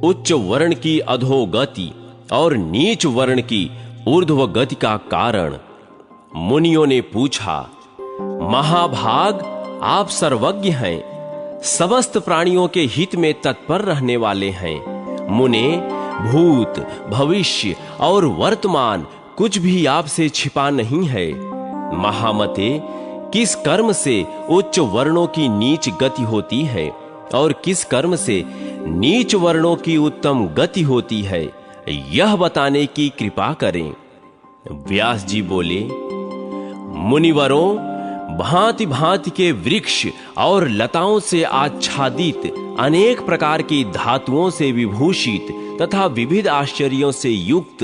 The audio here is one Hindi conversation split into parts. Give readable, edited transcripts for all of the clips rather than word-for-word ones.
उच्च वर्ण की अधोगति और नीच वर्ण की ऊर्ध्व गति का कारण। मुनियों ने पूछा, महाभाग, आप सर्वज्ञ हैं, समस्त प्राणियों के हित में तत्पर रहने वाले हैं। मुने, भूत, भविष्य और वर्तमान कुछ भी आपसे छिपा नहीं है। महामते, किस कर्म से उच्च वर्णों की नीच गति होती है और किस कर्म से नीच वर्णों की उत्तम गति होती है, यह बताने की कृपा करें। व्यास जी बोले, मुनिवरों, भांति भांति के वृक्ष और लताओं से आच्छादित, अनेक प्रकार की धातुओं से विभूषित तथा विविध आश्चर्यों से युक्त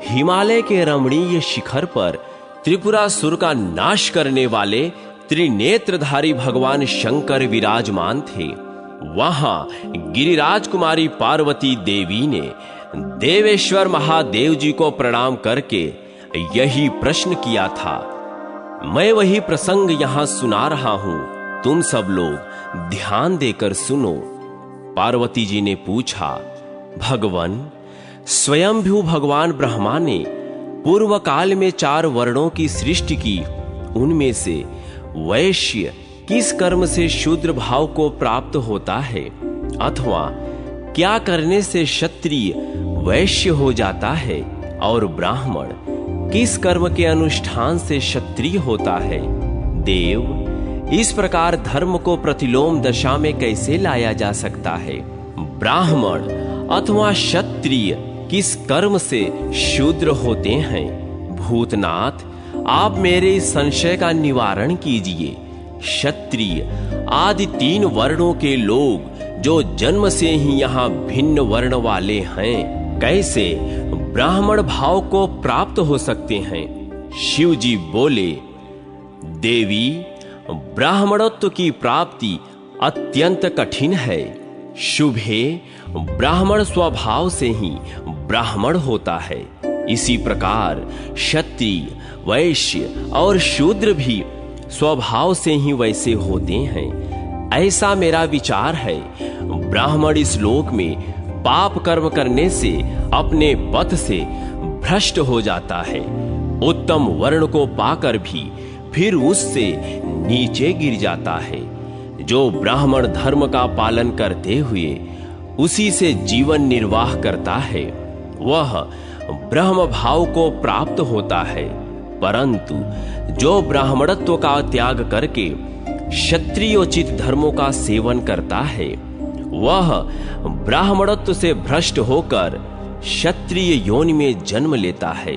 हिमालय के रमणीय शिखर पर त्रिपुरासुर का नाश करने वाले त्रिनेत्रधारी भगवान शंकर विराजमान थे। वहां गिरिराज कुमारी पार्वती देवी ने देवेश्वर महादेव जी को प्रणाम करके यही प्रश्न किया था। मैं वही प्रसंग यहां सुना रहा हूं, तुम सब लोग ध्यान देकर सुनो। पार्वती जी ने पूछा, भगवान, स्वयंभू भगवान ब्रह्मा ने पूर्व काल में 4 वर्णों की सृष्टि की, उनमें से वैश्य किस कर्म से शूद्र भाव को प्राप्त होता है, अथवा क्या करने से क्षत्रिय वैश्य हो जाता है और ब्राह्मण किस कर्म के अनुष्ठान से क्षत्रिय होता है। देव, इस प्रकार धर्म को प्रतिलोम दशा में कैसे लाया जा सकता है। ब्राह्मण अथवा क्षत्रिय किस कर्म से शूद्र होते हैं। भूतनाथ, आप मेरे इस संशय का निवारण कीजिए। क्षत्रिय आदि 3 वर्णों के लोग जो जन्म से ही यहाँ भिन्न वर्ण वाले हैं, कैसे ब्राह्मण भाव को प्राप्त हो सकते हैं। शिव जी बोले, देवी, ब्राह्मणत्व की प्राप्ति अत्यंत कठिन है। शुभे ब्राह्मण स्वभाव से ही ब्राह्मण होता है। इसी प्रकार क्षत्रिय, वैश्य और शूद्र भी स्वभाव से ही वैसे होते हैं। ऐसा मेरा विचार है। ब्राह्मण इस लोक में पाप कर्म करने से अपने पथ से भ्रष्ट हो जाता है। उत्तम वर्ण को पाकर भी फिर उससे नीचे गिर जाता है। जो ब्राह्मण धर्म का पालन करते हुए उसी से जीवन निर्वाह करता है, वह ब्रह्म भाव को प्राप्त होता है। परंतु जो ब्राह्मणत्व का त्याग करके क्षत्रियोचित धर्मों का सेवन करता है, वह ब्राह्मणत्व से भ्रष्ट होकर क्षत्रिय योनि में जन्म लेता है।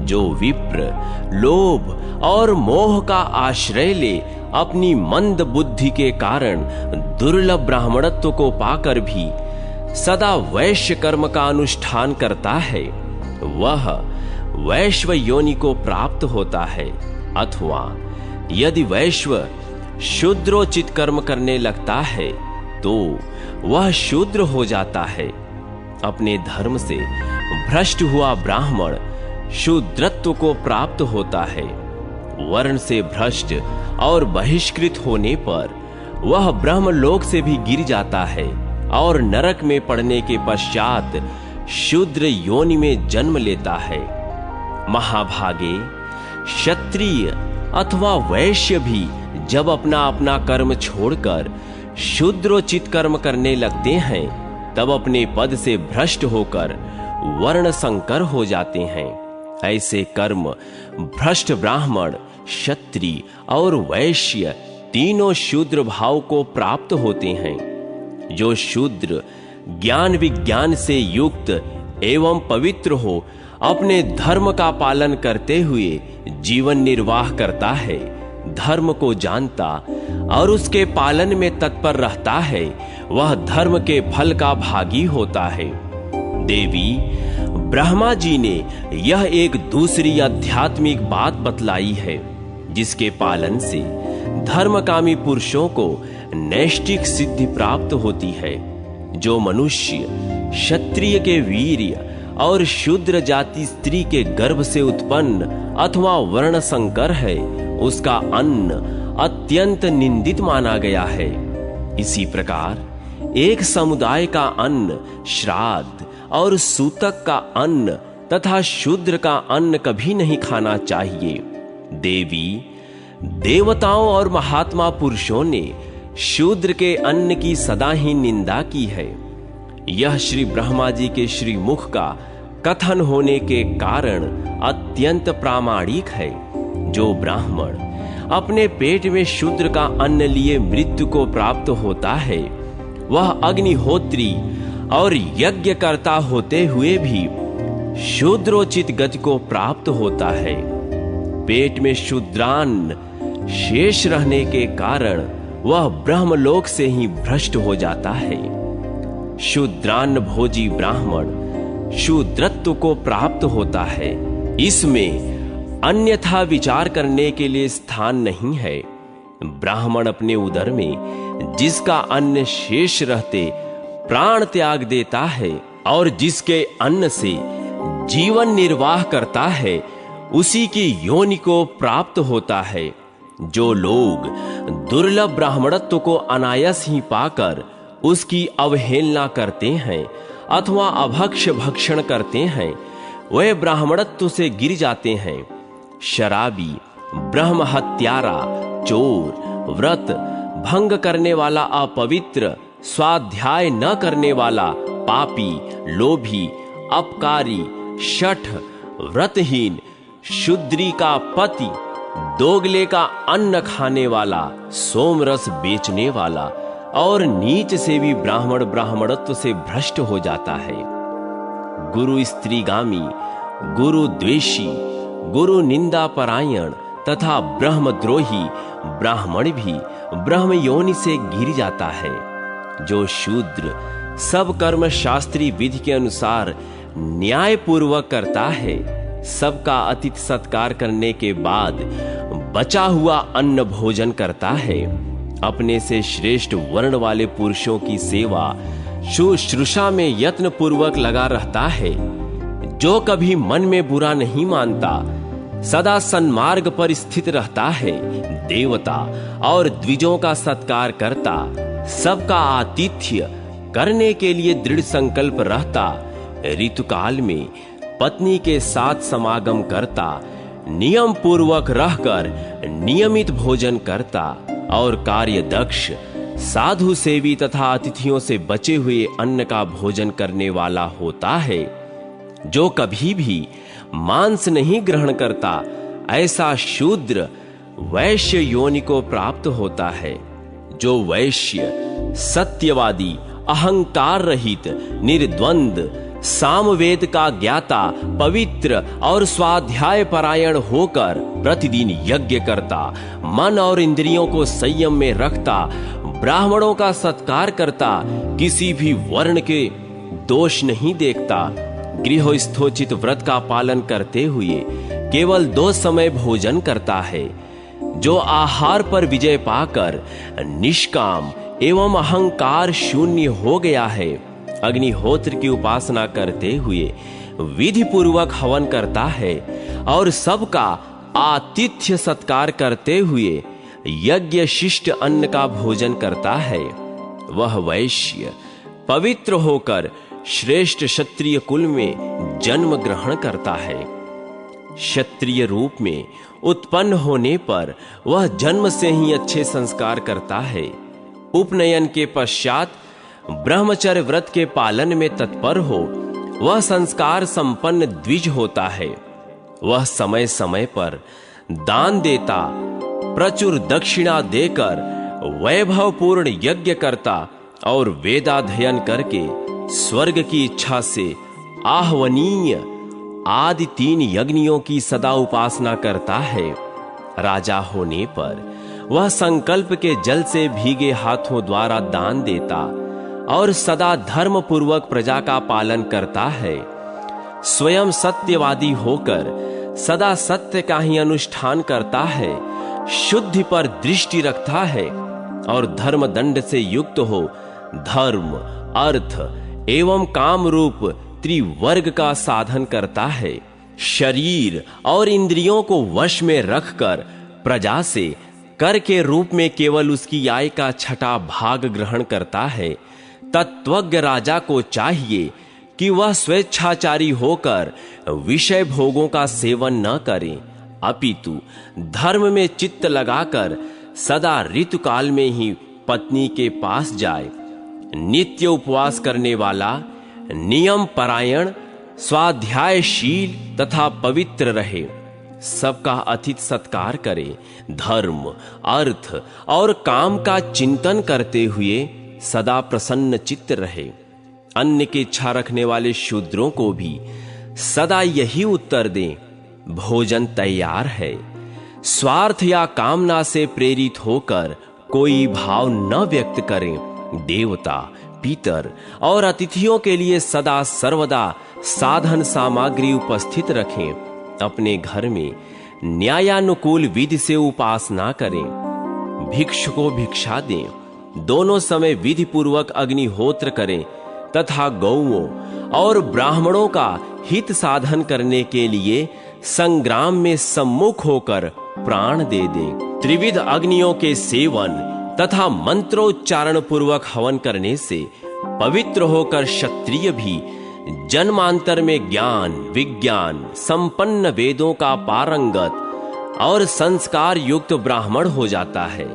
जो विप्र लोभ और मोह का आश्रय ले अपनी मंद बुद्धि के कारण दुर्लभ ब्राह्मणत्व को पाकर भी सदा वैश्य कर्म का अनुष्ठान करता है, वह वैश्व योनि को प्राप्त होता है। अथवा यदि वैश्व शूद्रोचित कर्म करने लगता है तो वह शूद्र हो जाता है। अपने धर्म से भ्रष्ट हुआ ब्राह्मण शूद्रत्व को प्राप्त होता है। वर्ण से भ्रष्ट और बहिष्कृत होने पर वह ब्रह्मलोक से भी गिर जाता है और नरक में पड़ने के पश्चात शूद्र योनि में जन्म लेता है। महाभागे, क्षत्रिय अथवा वैश्य भी जब अपना अपना कर्म छोड़कर शूद्रोचित कर्म करने लगते हैं, तब अपने पद से भ्रष्ट होकर वर्ण संकर हो जाते हैं। ऐसे कर्म भ्रष्ट ब्राह्मण, क्षत्रिय और वैश्य तीनों शूद्र भाव को प्राप्त होते हैं। जो शूद्र ज्ञान विज्ञान से युक्त एवं पवित्र हो, अपने धर्म का पालन करते हुए जीवन निर्वाह करता है, धर्म को जानता और उसके पालन में तत्पर रहता है, वह धर्म के फल का भागी होता है। देवी, ब्रह्मा जी ने यह एक दूसरी आध्यात्मिक बात बतलाई है, जिसके पालन से धर्मकामी पुरुषों को नैष्टिक सिद्धि प्राप्त होती है। जो मनुष्य क्षत्रिय के वीर्य और शूद्र जाति स्त्री के गर्भ से उत्पन्न अथवा वर्ण संकर है, उसका अन्न अत्यंत निंदित माना गया है। इसी प्रकार एक समुदाय का अन्न श्राद्ध और सूतक का अन्न तथा शूद्र का अन्न कभी नहीं खाना चाहिए। देवी देवताओं और महात्मा पुरुषों ने शूद्र के अन्न की सदा ही निंदा की है। यह श्री ब्रह्मा जी के श्रीमुख का कथन होने के कारण अत्यंत प्रामाणिक है। जो ब्राह्मण अपने पेट में शूद्र का अन्न लिए मृत्यु को प्राप्त होता है, वह अग्निहोत्री और यज्ञ करता होते हुए भी शूद्रोचित गति को प्राप्त होता है। पेट में शूद्रान्न शेष रहने के कारण वह ब्रह्मलोक से ही भ्रष्ट हो जाता है। शूद्रान्न भोजी ब्राह्मण शूद्रत्व को प्राप्त होता है। इसमें अन्यथा विचार करने के लिए स्थान नहीं है। ब्राह्मण अपने उदर में जिसका अन्न शेष रहते प्राण त्याग देता है और जिसके अन्न से जीवन निर्वाह करता है, उसी की योनि को प्राप्त होता है। जो लोग दुर्लभ ब्राह्मणत्व को अनायास ही पाकर उसकी अवहेलना करते हैं अथवा अभक्ष्य भक्षण करते हैं, वे ब्राह्मणत्व से गिर जाते हैं। शराबी, ब्रह्म हत्यारा, चोर, व्रत भंग करने वाला अपवित्र, स्वाध्याय न करने वाला पापी, लोभी, अपकारी, शठ, व्रतहीन, शूद्री का पति, दोगले का अन्न खाने वाला, सोमरस बेचने वाला और नीच से भी ब्राह्मण ब्राह्मणत्व से भ्रष्ट हो जाता है। गुरु स्त्रीगामी, गुरु द्वेषी, गुरु निंदा परायण तथा ब्रह्मद्रोही ब्राह्मण भी ब्रह्म योनि से गिर जाता है। जो शूद्र सब कर्म शास्त्रीय विधि के अनुसार न्याय पूर्वक करता है, सबका अतिथि सत्कार करने के बाद बचा हुआ अन्न भोजन करता है, अपने से श्रेष्ठ वर्ण वाले पुरुषों की सेवा शुश्रूषा में यत्न पूर्वक लगा रहता है, जो कभी मन में बुरा नहीं मानता, सदा सन्मार्ग पर स्थित रहता है, देवता और द्विजों का सत्कार करता, सबका आतिथ्य करने के लिए दृढ़ संकल्प रहता, ऋतुकाल में पत्नी के साथ समागम करता, नियम पूर्वक रहकर नियमित भोजन करता और कार्य दक्ष, साधु सेवी तथा अतिथियों से बचे हुए अन्न का भोजन करने वाला होता है। जो कभी भी मांस नहीं ग्रहण करता, ऐसा शूद्र वैश्य योनि को प्राप्त होता है। जो वैश्य सत्यवादी, अहंकार रहित, निर्द्वंद, सामवेद का ज्ञाता, पवित्र और स्वाध्याय परायण होकर प्रतिदिन यज्ञ करता, मन और इंद्रियों को संयम में रखता, ब्राह्मणों का सत्कार करता, किसी भी वर्ण के दोष नहीं देखता, गृहस्थोचित व्रत का पालन करते हुए केवल 2 समय भोजन करता है, जो आहार पर विजय पाकर निष्काम एवं अहंकार शून्य हो गया है, अग्निहोत्र की उपासना करते हुए विधि पूर्वक हवन करता है और सबका आतिथ्य सत्कार करते हुए यज्ञ शिष्ट अन्न का भोजन करता है, वह वैश्य पवित्र होकर श्रेष्ठ क्षत्रिय कुल में जन्म ग्रहण करता है। क्षत्रिय रूप में उत्पन्न होने पर वह जन्म से ही अच्छे संस्कार करता है। उपनयन के पश्चात ब्रह्मचर्य व्रत के पालन में तत्पर हो, वह संस्कार संपन्न द्विज होता है। वह समय समय पर दान देता, प्रचुर दक्षिणा देकर वैभवपूर्ण यज्ञ करता और वेदाध्ययन करके स्वर्ग की इच्छा से आहवनीय आदि 3 यज्ञों की सदा उपासना करता है। राजा होने पर वह संकल्प के जल से भीगे हाथों द्वारा दान देता और सदा धर्म पूर्वक प्रजा का पालन करता है। स्वयं सत्यवादी होकर सदा सत्य का ही अनुष्ठान करता है, शुद्धि पर दृष्टि रखता है और धर्म दंड से युक्त हो धर्म, अर्थ एवं काम रूप त्रिवर्ग का साधन करता है। शरीर और इंद्रियों को वश में रखकर प्रजा से कर के रूप में केवल उसकी आय का 6ठा भाग ग्रहण करता है तत्वज्ञ राजा को चाहिए कि वह स्वेच्छाचारी होकर विषय भोगों का सेवन न करे, अपितु धर्म में चित्त लगाकर सदा ऋतुकाल में ही पत्नी के पास जाए। नित्य उपवास करने वाला, नियम परायण, स्वाध्यायशील तथा पवित्र रहे, सबका अतिथि सत्कार करे, धर्म, अर्थ और काम का चिंतन करते हुए सदा प्रसन्न चित्त रहे। अन्न की इच्छा रखने वाले शूद्रों को भी सदा यही उत्तर दें, भोजन तैयार है। स्वार्थ या कामना से प्रेरित होकर कोई भाव न व्यक्त करें। देवता, पितर और अतिथियों के लिए सदा सर्वदा साधन सामग्री उपस्थित रखें। अपने घर में न्यायानुकूल विधि से उपासना करें। भिक्षु को भिक्षा दें। दोनों समय विधि पूर्वक अग्निहोत्र करें तथा गौओं और ब्राह्मणों का हित साधन करने के लिए संग्राम में सम्मुख होकर प्राण दे दें। त्रिविध अग्नियों के सेवन तथा मंत्रोच्चारण पूर्वक हवन करने से पवित्र होकर क्षत्रिय भी जन्मांतर में ज्ञान विज्ञान संपन्न वेदों का पारंगत और संस्कार युक्त ब्राह्मण हो जाता है।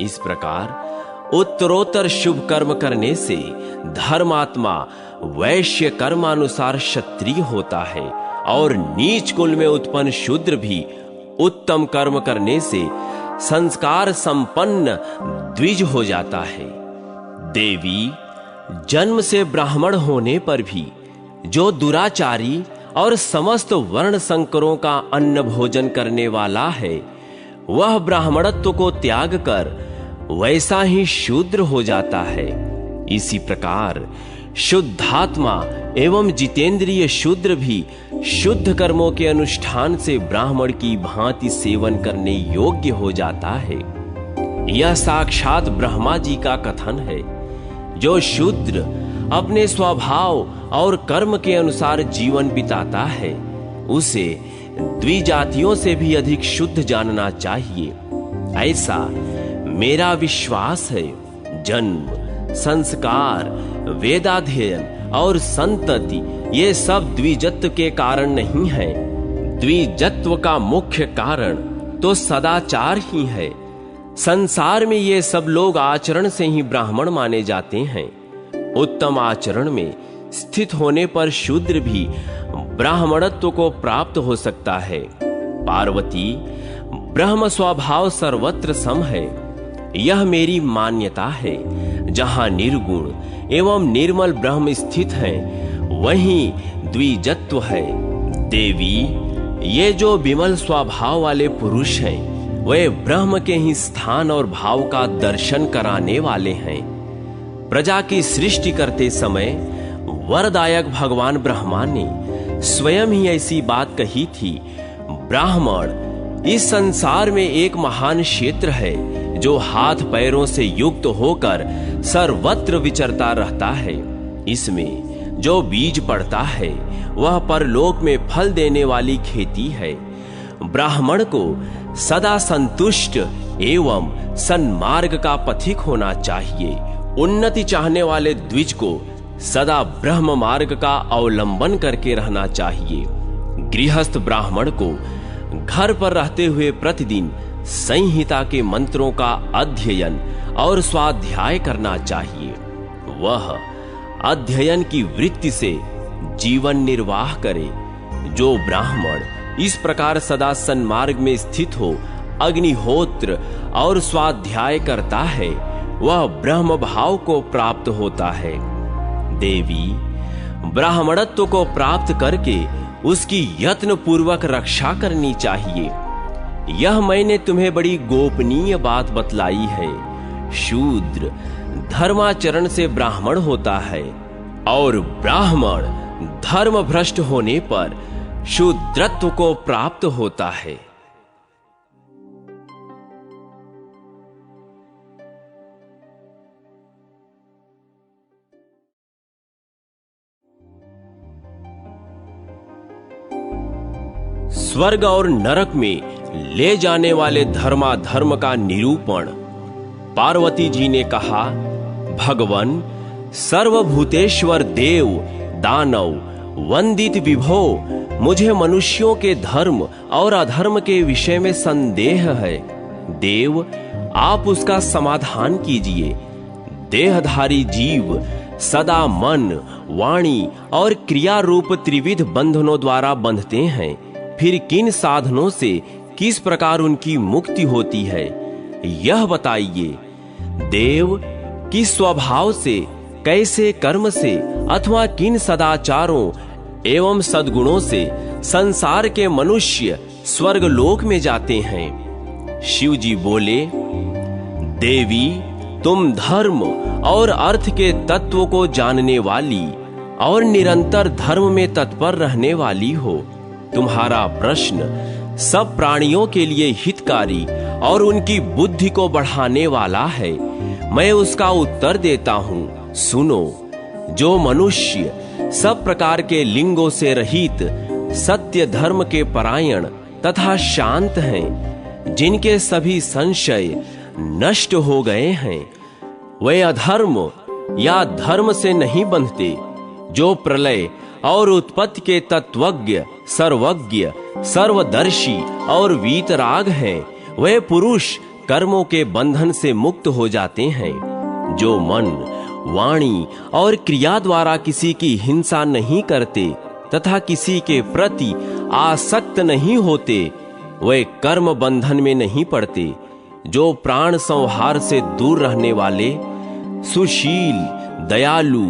इस प्रकार उत्तरोत्तर शुभ कर्म करने से धर्मात्मा वैश्य कर्मानुसार क्षत्रिय होता है और नीच कुल में उत्पन्न शूद्र भी उत्तम कर्म करने से संस्कार संपन्न द्विज हो जाता है। देवी, जन्म से ब्राह्मण होने पर भी जो दुराचारी और समस्त वर्ण संकरों का अन्न भोजन करने वाला है, वह ब्राह्मणत्व को त्याग कर वैसा ही शूद्र हो जाता है। इसी प्रकार शुद्धात्मा एवं जितेंद्रिय शूद्र भी शुद्ध कर्मों के अनुष्ठान से ब्राह्मण की भांति सेवन करने योग्य हो जाता है। यह साक्षात ब्रह्मा जी का कथन है। जो शूद्र अपने स्वभाव और कर्म के अनुसार जीवन बिताता है, उसे द्विजातियों से भी अधिक शुद्ध जानना चाहिए, ऐसा मेरा विश्वास है। जन्म, संस्कार, वेदाध्ययन और संतति ये सब द्विजत्व के कारण नहीं है। द्विजत्व का मुख्य कारण तो सदाचार ही है। संसार में ये सब लोग आचरण से ही ब्राह्मण माने जाते हैं। उत्तम आचरण में स्थित होने पर शूद्र भी ब्राह्मणत्व को प्राप्त हो सकता है। पार्वती, ब्रह्म स्वभाव सर्वत्र सम है, यह मेरी मान्यता है। जहां निर्गुण एवं निर्मल ब्रह्म स्थित है, वहीं द्विजत्व है। देवी, ये जो विमल स्वभाव वाले पुरुष हैं, वे ब्रह्म के ही स्थान और भाव का दर्शन कराने वाले हैं। प्रजा की सृष्टि करते समय वरदायक भगवान ब्रह्मा ने स्वयं ही ऐसी बात कही थी। ब्राह्मण इस संसार में एक महान क्षेत्र है, जो हाथ पैरों से युक्त होकर सर्वत्र विचरता रहता है। इसमें जो बीज पड़ता है, वह परलोक में फल देने वाली खेती है। ब्राह्मण को सदा संतुष्ट एवं सन्मार्ग का पथिक होना चाहिए। उन्नति चाहने वाले द्विज को सदा ब्रह्म मार्ग का अवलंबन करके रहना चाहिए। गृहस्थ ब्राह्मण को घर पर रहते हुए प्रतिदिन संहिता के मंत्रों का अध्ययन और स्वाध्याय करना चाहिए। वह अध्ययन की वृत्ति से जीवन निर्वाह करे। जो ब्राह्मण इस प्रकार सदा सन्मार्ग में स्थित हो, अग्निहोत्र और स्वाध्याय करता है, वह ब्रह्म भाव को प्राप्त होता है। देवी, ब्राह्मणत्व को प्राप्त करके उसकी यत्न पूर्वक रक्षा करनी चाहिए। यह मैंने तुम्हें बड़ी गोपनीय बात बतलाई है। शूद्र धर्माचरण से ब्राह्मण होता है और ब्राह्मण धर्म भ्रष्ट होने पर शूद्रत्व को प्राप्त होता है। स्वर्ग और नरक में ले जाने वाले धर्माधर्म का निरूपण। पार्वती जी ने कहा, भगवान, सर्वभूतेश्वर देव दानव वंदित विभो, मुझे मनुष्यों के धर्म और अधर्म के विषय में संदेह है। देव, आप उसका समाधान कीजिए। देहधारी जीव सदा मन, वाणी और क्रिया रूप त्रिविध बंधनों द्वारा बंधते हैं। फिर किन साधनों से किस प्रकार उनकी मुक्ति होती है, यह बताइए। देव, किस स्वभाव से, कैसे कर्म से अथवा किन सदाचारों एवं सद्गुणों से संसार के मनुष्य स्वर्ग लोक में जाते हैं? शिव जी बोले, देवी, तुम धर्म और अर्थ के तत्व को जानने वाली और निरंतर धर्म में तत्पर रहने वाली हो। तुम्हारा प्रश्न सब प्राणियों के लिए हितकारी और उनकी बुद्धि को बढ़ाने वाला है। मैं उसका उत्तर देता हूँ, सुनो। जो मनुष्य सब प्रकार के लिंगों से रहित, सत्य धर्म के परायण तथा शांत हैं, जिनके सभी संशय नष्ट हो गए हैं, वे अधर्म या धर्म से नहीं बंधते। जो प्रलय और उत्पत्ति के तत्वज्ञ, सर्वज्ञ, सर्वदर्शी और वीतराग हैं, वे पुरुष कर्मों के बंधन से मुक्त हो जाते हैं। जो मन, वाणी और क्रिया द्वारा किसी की हिंसा नहीं करते तथा किसी के प्रति आसक्त नहीं होते, वे कर्म बंधन में नहीं पड़ते। जो प्राण संहार से दूर रहने वाले, सुशील, दयालु,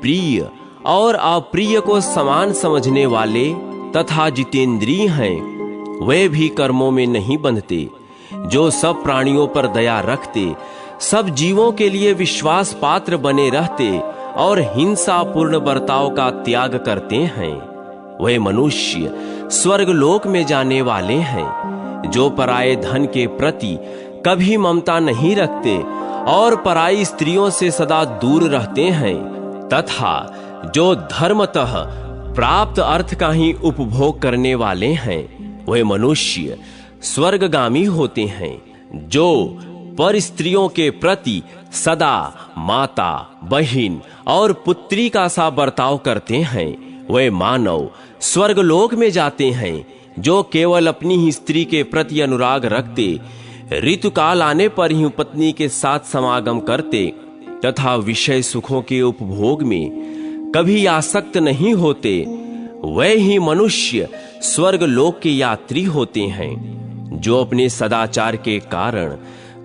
प्रिय और अप्रिय को समान समझने वाले तथा जितेंद्रिय हैं, वे भी कर्मों में नहीं बंधते। जो सब प्राणियों पर दया रखते, सब जीवों के लिए विश्वास पात्र बने रहते और हिंसा पूर्ण बर्ताव का त्याग करते हैं, वे मनुष्य स्वर्ग लोक में जाने वाले हैं। जो पराये धन के प्रति कभी ममता नहीं रखते और पराई स्त्रियों से सदा दूर रहते हैं तथा जो धर्मतः प्राप्त अर्थ का ही उपभोग करने वाले हैं, वे मनुष्य स्वर्गगामी होते हैं। जो पर स्त्रियों के प्रति सदा माता, बहिन और पुत्री का सा बर्ताव करते हैं, वे मानव स्वर्गलोक में जाते हैं। जो केवल अपनी ही स्त्री के प्रति अनुराग रखते, ऋतुकाल आने पर ही पत्नी के साथ समागम करते तथा विषय सुखों के उपभोग में कभी आसक्त नहीं होते, वे ही मनुष्य स्वर्ग लोक के यात्री होते हैं। जो अपने सदाचार के कारण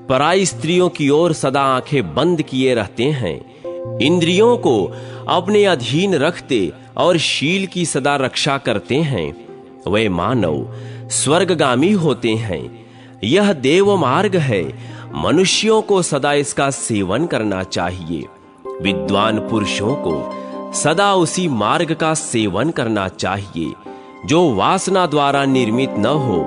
पराई स्त्रियों की ओर सदा आंखें बंद किए रहते हैं, इंद्रियों को अपने अधीन रखते और शील की सदा रक्षा करते हैं, वे मानव स्वर्गगामी होते हैं। यह देव मार्ग है, मनुष्यों को सदा इसका सेवन करना चाहिए। विद्वान पुरुषों को सदा उसी मार्ग का सेवन करना चाहिए जो वासना द्वारा निर्मित न हो,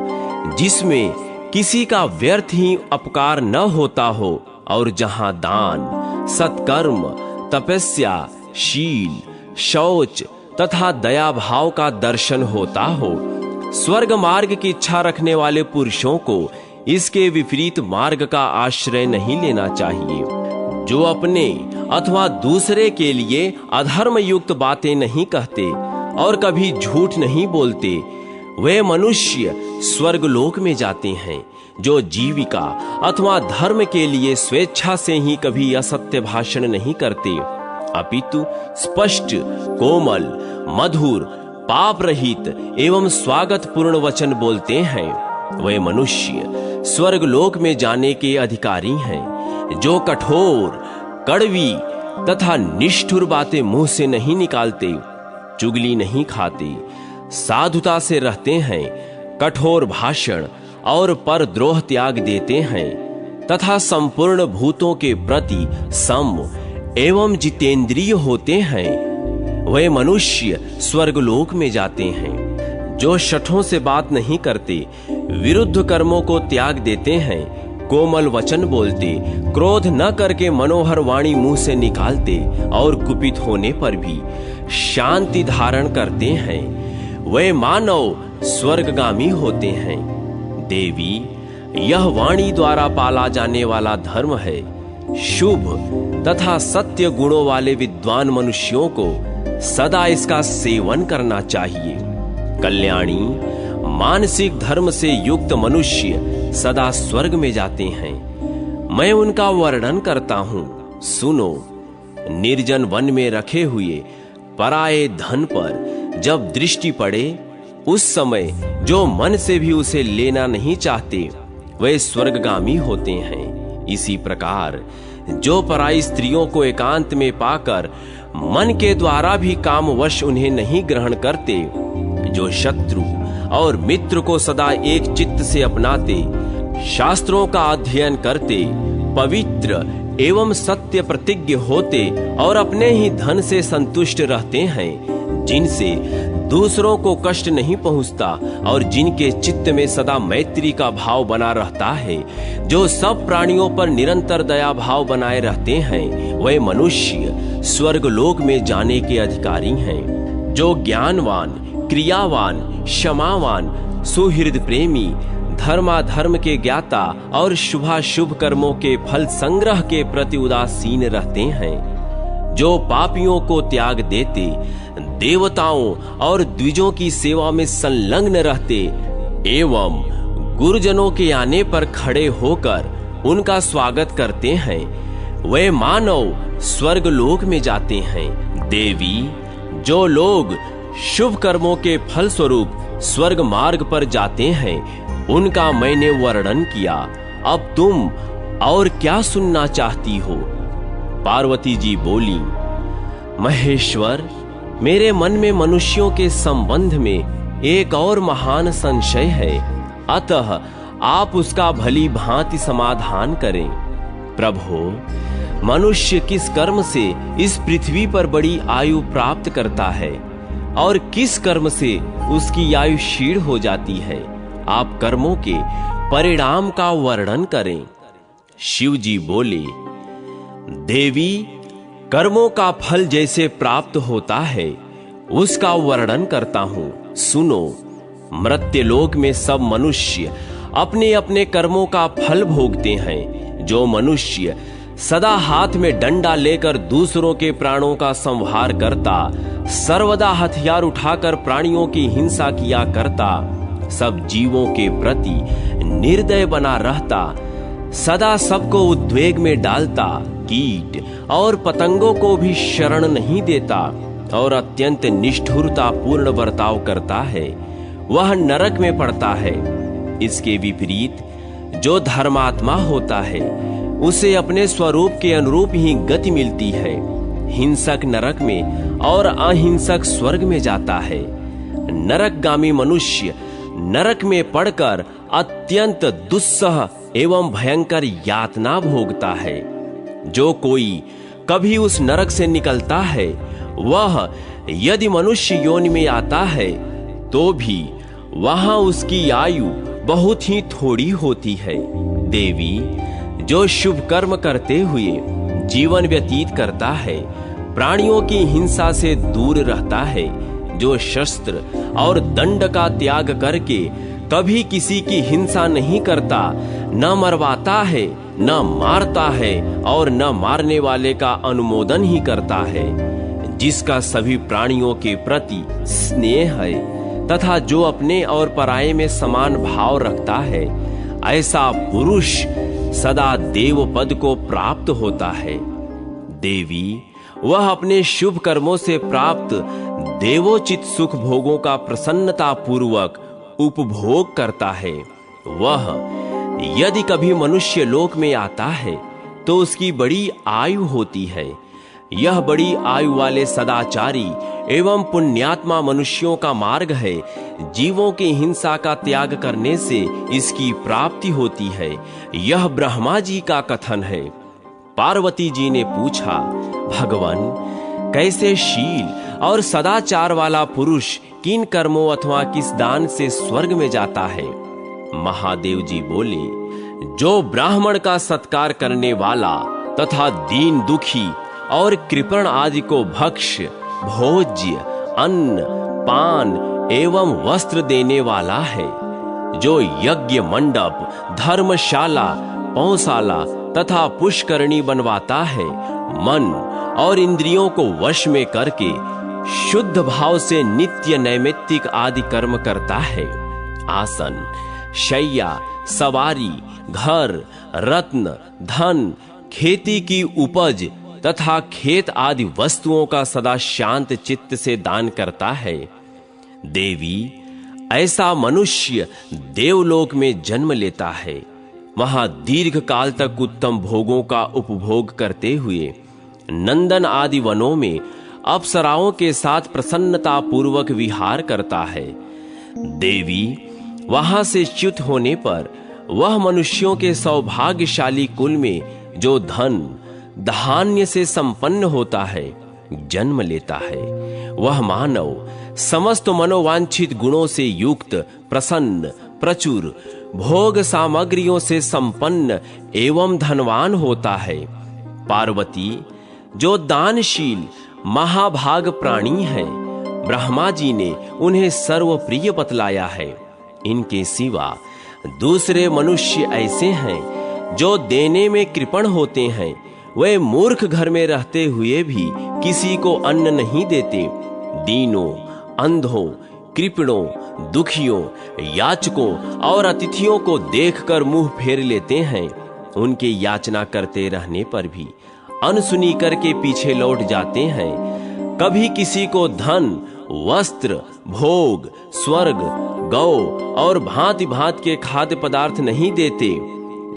जिसमें किसी का व्यर्थ ही अपकार न होता हो और जहां दान, सत्कर्म, तपस्या, शील, शौच तथा दया भाव का दर्शन होता हो। स्वर्ग मार्ग की इच्छा रखने वाले पुरुषों को इसके विपरीत मार्ग का आश्रय नहीं लेना चाहिए। जो अपने अथवा दूसरे के लिए अधर्म युक्त बातें नहीं कहते और कभी झूठ नहीं बोलते, वे मनुष्य स्वर्गलोक में जाते हैं। जो जीविका अथवा धर्म के लिए स्वेच्छा से ही कभी असत्य भाषण नहीं करते, अपितु स्पष्ट, कोमल, मधुर, पाप रहित एवं स्वागत पूर्ण वचन बोलते हैं, वे मनुष्य स्वर्गलोक में जाने के अधिकारी हैं। जो कठोर, कड़वी तथा निष्ठुर बातें मुंह से नहीं निकालते, चुगली नहीं खाते, साधुता से रहते हैं, कठोर भाषण और परद्रोह त्याग देते हैं तथा संपूर्ण भूतों के प्रति सम एवं जितेंद्रिय होते हैं, वे मनुष्य स्वर्गलोक में जाते हैं। जो शठों से बात नहीं करते, विरुद्ध कर्मों को त्याग देते हैं, कोमल वचन बोलते, क्रोध न करके मनोहर वाणी मुंह से निकालते और कुपित होने पर भी शांति धारण करते हैं, वे मानव स्वर्गगामी होते हैं। देवी, यह वाणी द्वारा पाला जाने वाला धर्म है। शुभ, तथा सत्य गुणों वाले विद्वान मनुष्यों को सदा इसका सेवन करना चाहिए। कल्याणी मानसिक धर्म से युक्त मनुष्य सदा स्वर्ग में जाते हैं। मैं उनका वर्णन करता हूं, सुनो। निर्जन वन में रखे हुए पराये धन पर जब दृष्टि पड़े, उस समय जो मन से भी उसे लेना नहीं चाहते वे स्वर्गगामी होते हैं। इसी प्रकार जो पराई स्त्रियों को एकांत में पाकर मन के द्वारा भी कामवश उन्हें नहीं ग्रहण करते, जो शत्रु और मित्र को सदा एक चित्त से अपनाते, शास्त्रों का अध्ययन करते, पवित्र एवं सत्य प्रतिज्ञ होते और अपने ही धन से संतुष्ट रहते हैं, जिनसे दूसरों को कष्ट नहीं पहुंचता और जिनके चित्त में सदा मैत्री का भाव बना रहता है, जो सब प्राणियों पर निरंतर दया भाव बनाए रहते हैं, वे मनुष्य स्वर्गलोक में जाने के अधिकारी हैं। जो ज्ञानवान, क्रियावान, क्षमावान, सुहृद प्रेमी, धर्माधर्म के ज्ञाता और शुभाशुभ कर्मों के फल संग्रह के प्रति उदासीन रहते हैं, जो पापियों को त्याग देते, देवताओं और द्विजों की सेवा में संलग्न रहते एवं गुरुजनों के आने पर खड़े होकर उनका स्वागत करते हैं, वे मानव स्वर्गलोक में जाते हैं। देवी, जो लोग शुभ कर्मों के फल स्वरूप स्वर्ग मार्ग पर जाते हैं, उनका मैंने वर्णन किया। अब तुम और क्या सुनना चाहती हो? पार्वती जी बोली, महेश्वर, मेरे मन में मनुष्यों के संबंध में एक और महान संशय है, अतः आप उसका भली भांति समाधान करें। प्रभो, मनुष्य किस कर्म से इस पृथ्वी पर बड़ी आयु प्राप्त करता है और किस कर्म से उसकी आयु क्षीण हो जाती है? आप कर्मों के परिणाम का वर्णन करें। शिव जी बोले, देवी, कर्मों का फल जैसे प्राप्त होता है उसका वर्णन करता हूं, सुनो। मर्त्यलोक में सब मनुष्य अपने अपने कर्मों का फल भोगते हैं। जो मनुष्य सदा हाथ में डंडा लेकर दूसरों के प्राणों का संहार करता, सर्वदा हथियार उठाकर प्राणियों की हिंसा किया करता, सब जीवों के प्रति निर्दय बना रहता, सदा सबको उद्वेग में डालता, कीट और पतंगों को भी शरण नहीं देता और अत्यंत निष्ठुरता पूर्ण बर्ताव करता है, वह नरक में पड़ता है। इसके विपरीत जो धर्मात्मा होता है उसे अपने स्वरूप के अनुरूप ही गति मिलती है। हिंसक नरक में और अहिंसक स्वर्ग में जाता है। नरकगामी मनुष्य नरक में पड़कर अत्यंत दुस्सह एवं भयंकर यातना भोगता है। जो कोई कभी उस नरक से निकलता है, वह यदि मनुष्य योनि में आता है तो भी वहां उसकी आयु बहुत ही थोड़ी होती है। देवी, जो शुभ कर्म करते हुए जीवन व्यतीत करता है, प्राणियों की हिंसा से दूर रहता है, जो शस्त्र और दंड का त्याग करके कभी किसी की हिंसा नहीं करता, न मरवाता है, न मारता है और न मारने वाले का अनुमोदन ही करता है, जिसका सभी प्राणियों के प्रति स्नेह है तथा जो अपने और पराये में समान भाव रखता है, ऐसा पुरुष सदा देव पद को प्राप्त होता है। देवी, वह अपने शुभ कर्मों से प्राप्त देवोचित सुख भोगों का प्रसन्नता पूर्वक उपभोग करता है। वह यदि कभी मनुष्य लोक में आता है तो उसकी बड़ी आयु होती है। यह बड़ी आयु वाले सदाचारी एवं पुण्यात्मा मनुष्यों का मार्ग है। जीवों की हिंसा का त्याग करने से इसकी प्राप्ति होती है। यह ब्रह्मा जी का कथन है। पार्वती जी ने पूछा, भगवान, कैसे शील और सदाचार वाला पुरुष किन कर्मों अथवा किस दान से स्वर्ग में जाता है? महादेव जी बोले, जो ब्राह्मण का सत्कार करने वाला तथा दीन दुखी और कृपण आदि को भक्ष्य, भोज्य, अन्न, पान एवं वस्त्र देने वाला है, जो यज्ञ मंडप, धर्मशाला, पौशाला, तथा पुष्करणी बनवाता है, मन और इंद्रियों को वश में करके शुद्ध भाव से नित्य नैमित्तिक आदि कर्म करता है। आसन, शैया, सवारी, घर, रत्न, धन, खेती की उपज तथा खेत आदि वस्तुओं का सदा शांत चित्त से दान करता है। देवी, ऐसा मनुष्य देवलोक में जन्म लेता है, वहां दीर्घ काल तक उत्तम भोगों का उपभोग करते हुए नंदन आदि वनों में अप्सराओं के साथ प्रसन्नता पूर्वक विहार करता है। देवी, वहां से च्युत होने पर वह मनुष्यों के सौभाग्यशाली कुल में जो धन धान्य से संपन्न होता है जन्म लेता है। वह मानव समस्त मनोवांछित गुणों से युक्त, प्रसन्न, प्रचुर, भोग सामग्रियों से संपन्न एवं धनवान होता है। पार्वती, जो दानशील महाभाग प्राणी है, ब्रह्मा जी ने उन्हें सर्वप्रिय बतलाया है। इनके सिवा दूसरे मनुष्य ऐसे हैं जो देने में कृपण होते हैं। वे मूर्ख घर में रहते हुए भी किसी को अन्न नहीं देते। दीनों, अंधों, कृपणों, दुखियों, याचकों और अतिथियों को देखकर मुंह फेर लेते हैं। उनके याचना करते रहने पर भी अनसुनी करके पीछे लौट जाते हैं। कभी किसी को धन, वस्त्र, भोग, स्वर्ग, गौ और भांति भांति के खाद्य पदार्थ नहीं देते।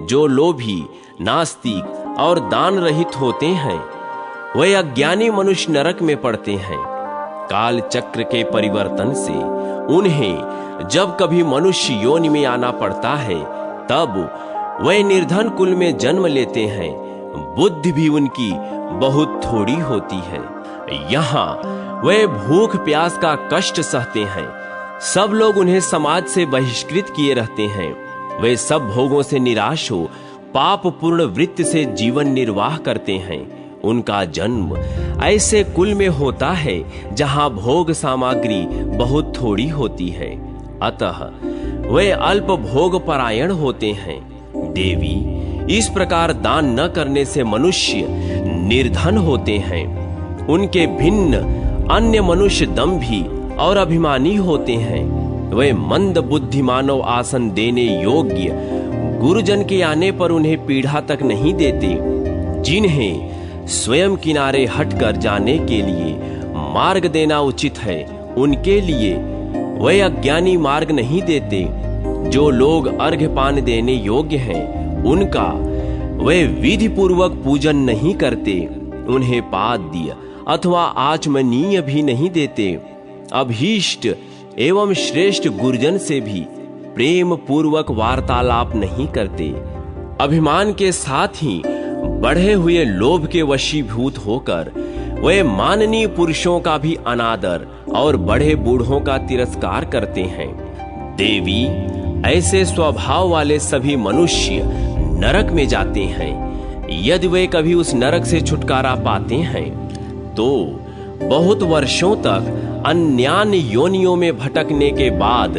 जो लोभी, नास्तिक और दान रहित होते हैं, वे अज्ञानी मनुष्य नरक में पड़ते हैं। काल चक्र के परिवर्तन से उन्हें जब कभी मनुष्य योनि में आना पड़ता है, तब वे निर्धन कुल में जन्म लेते हैं। बुद्धि भी उनकी बहुत थोड़ी होती है। यहाँ वे भूख प्यास का कष्ट सहते हैं। सब लोग उन्हें समाज से बहिष्कृत किए रहते हैं। वे सब भोगों से निराश हो पाप पूर्ण वृत्ति से जीवन निर्वाह करते हैं। उनका जन्म ऐसे कुल में होता है जहां भोग सामग्री बहुत थोड़ी होती है, अतः वे अल्प भोग परायण होते हैं। देवी, इस प्रकार दान न करने से मनुष्य निर्धन होते हैं। उनके भिन्न अन्य मनुष्य दंभी और अभिमानी होते हैं। वे मंद बुद्धि मानव आसन देने योग्य गुरुजन के आने पर उन्हें पीढ़ा तक नहीं देते। जिन्हें स्वयं किनारे हटकर जाने के लिए मार्ग देना उचित है, उनके लिए वे अज्ञानी मार्ग नहीं देते। जो लोग अर्घ्यपान देने योग्य हैं, उनका वे विधि पूर्वक पूजन नहीं करते। उन्हें पाद्य अथवा आचमनीय भी नहीं देते। अभीष्ट एवं श्रेष्ठ गुरुजन से भी प्रेम पूर्वक वार्तालाप नहीं करते। अभिमान के साथ ही बढ़े हुए लोभ के वशीभूत होकर वे माननीय पुरुषों का भी अनादर और बड़े बूढ़ों का तिरस्कार करते हैं। देवी, ऐसे स्वभाव वाले सभी मनुष्य नरक में जाते हैं। यदि वे कभी उस नरक से छुटकारा पाते हैं तो बहुत वर्षों तक अन्यान्य योनियों में भटकने के बाद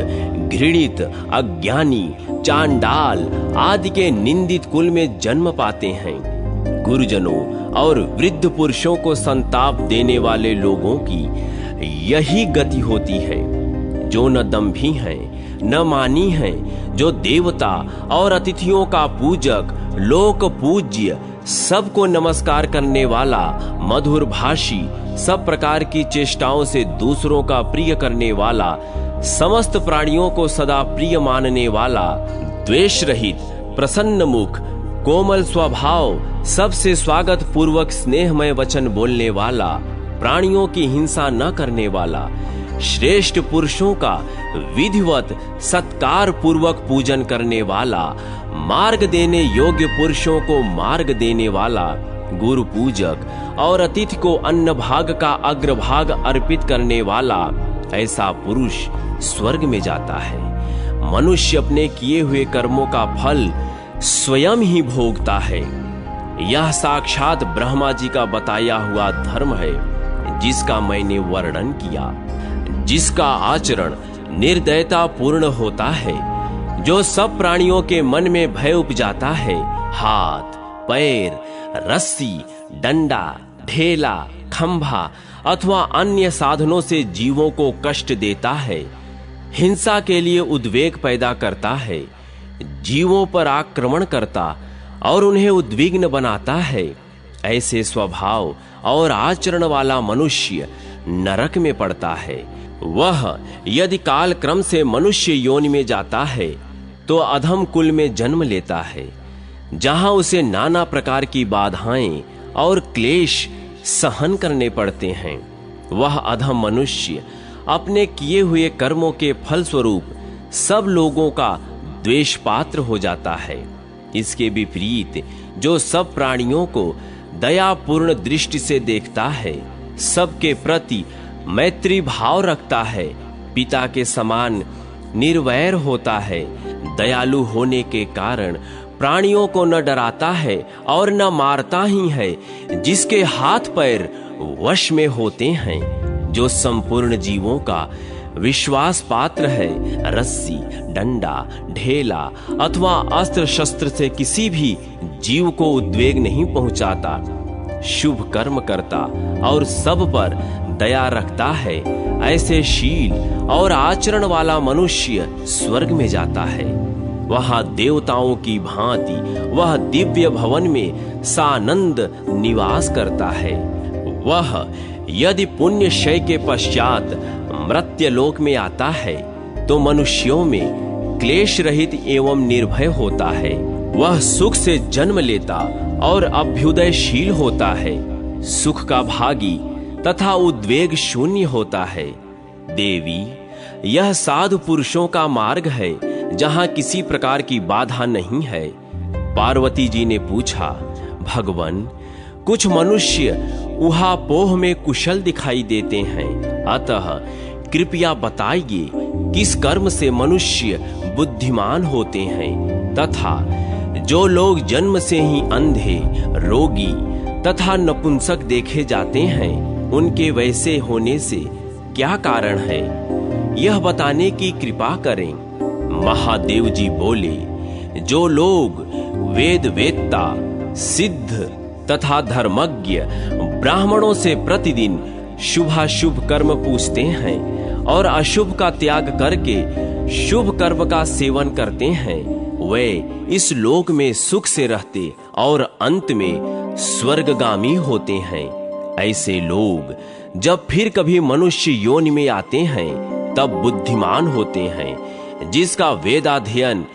घृणित, अज्ञानी, चांडाल आदि के निंदित कुल में जन्म पाते हैं। गुरुजनों और वृद्ध पुरुषों को संताप देने वाले लोगों की यही गति होती है। जो न दंभी हैं, न मानी हैं, जो देवता और अतिथियों का पूजक, लोक पूज्य, सबको नमस्कार करने वाला, मधुर भाषी, सब प्रकार की चेष्टाओं से दूसरों का प्रिय करने वाला, समस्त प्राणियों को सदा प्रिय मानने वाला, द्वेष रहित, प्रसन्न मुख, कोमल स्वभाव, सबसे स्वागत पूर्वक स्नेहमय वचन बोलने वाला, प्राणियों की हिंसा न करने वाला, श्रेष्ठ पुरुषों का विधिवत सत्कार पूर्वक पूजन करने वाला, मार्ग देने योग्य पुरुषों को मार्ग देने वाला, गुरु पूजक और अतिथि को अन्न भाग का अग्रभाग अर्पित करने वाला, ऐसा पुरुष स्वर्ग में जाता है। मनुष्य अपने किए हुए कर्मों का फल स्वयं ही भोगता है। यह साक्षात ब्रह्मा जी का बताया हुआ धर्म है, जिसका मैंने वर्णन किया, जिसका आचरण निर्दयता पूर्ण होता है, जो सब प्राणियों के मन में भय उपजाता है। हाथ, पैर, रस्सी, डंडा, ढेला, खंभा अथवा अन्य साधनों से जीवों को कष्ट देता है, हिंसा के लिए उद्वेग पैदा करता है, जीवों पर आक्रमण करता और उन्हें उद्विग्न बनाता है, ऐसे स्वभाव और आचरण वाला मनुष्य नरक में पड़ता है। वह यदि काल क्रम से मनुष्य योनि में जाता है तो अधम कुल में जन्म लेता है, जहां उसे नाना प्रकार की बाधाएं और क्लेश सहन करने पड़ते हैं। वह अधम मनुष्य अपने किए हुए कर्मों के फलस्वरूप सब लोगों का द्वेष पात्र हो जाता है। इसके विपरीत जो सब प्राणियों को दयापूर्ण दृष्टि से देखता है, सबके प्रति मैत्री भाव रखता है, पिता के समान निर्वैर होता है, दयालु होने के कारण प्राणियों को न डराता है और न मारता ही है, जिसके हाथ पैर वश में होते हैं, जो संपूर्ण जीवों का विश्वास पात्र है, रस्सी, डंडा, ढेला अथवा अस्त्र शस्त्र से किसी भी जीव को उद्वेग नहीं पहुंचाता, शुभ कर्म करता और सब पर दया रखता है, ऐसे शील और आचरण वाला मनुष्य स्वर्ग में जाता है। वहां देवताओं की भांति वह दिव्य भवन में सानंद निवास करता है। वह यदि पुण्य क्षय के पश्चात मर्त्यलोक में आता है तो मनुष्यों में क्लेश रहित एवं निर्भय होता है। वह सुख से जन्म लेता और अभ्युदयशील होता है, सुख का भागी तथा उद्वेग शून्य होता है। देवी, यह साधु पुरुषों का मार्ग है जहां किसी प्रकार की बाधा नहीं है। पार्वती जी ने पूछा, भगवान, कुछ मनुष्य उहापोह में कुशल दिखाई देते हैं, अतः कृपया बताइए किस कर्म से मनुष्य बुद्धिमान होते हैं, तथा जो लोग जन्म से ही अंधे, रोगी तथा नपुंसक देखे जाते हैं, उनके वैसे होने से क्या कारण है, यह बताने की कृपा करें। महादेव जी बोले, जो लोग वेद वेत्ता, सिद्ध तथा धर्मज्ञ ब्राह्मणों से प्रतिदिन शुभाशुभ कर्म पूछते हैं और अशुभ का त्याग करके शुभ कर्म का सेवन करते हैं, वे इस लोक में सुख से रहते और अंत में स्वर्गगामी होते हैं। ऐसे लोग जब फिर कभी मनुष्य योनि में आते हैं तब बुद्धिमान होते हैं, जिसका वेदाध्ययन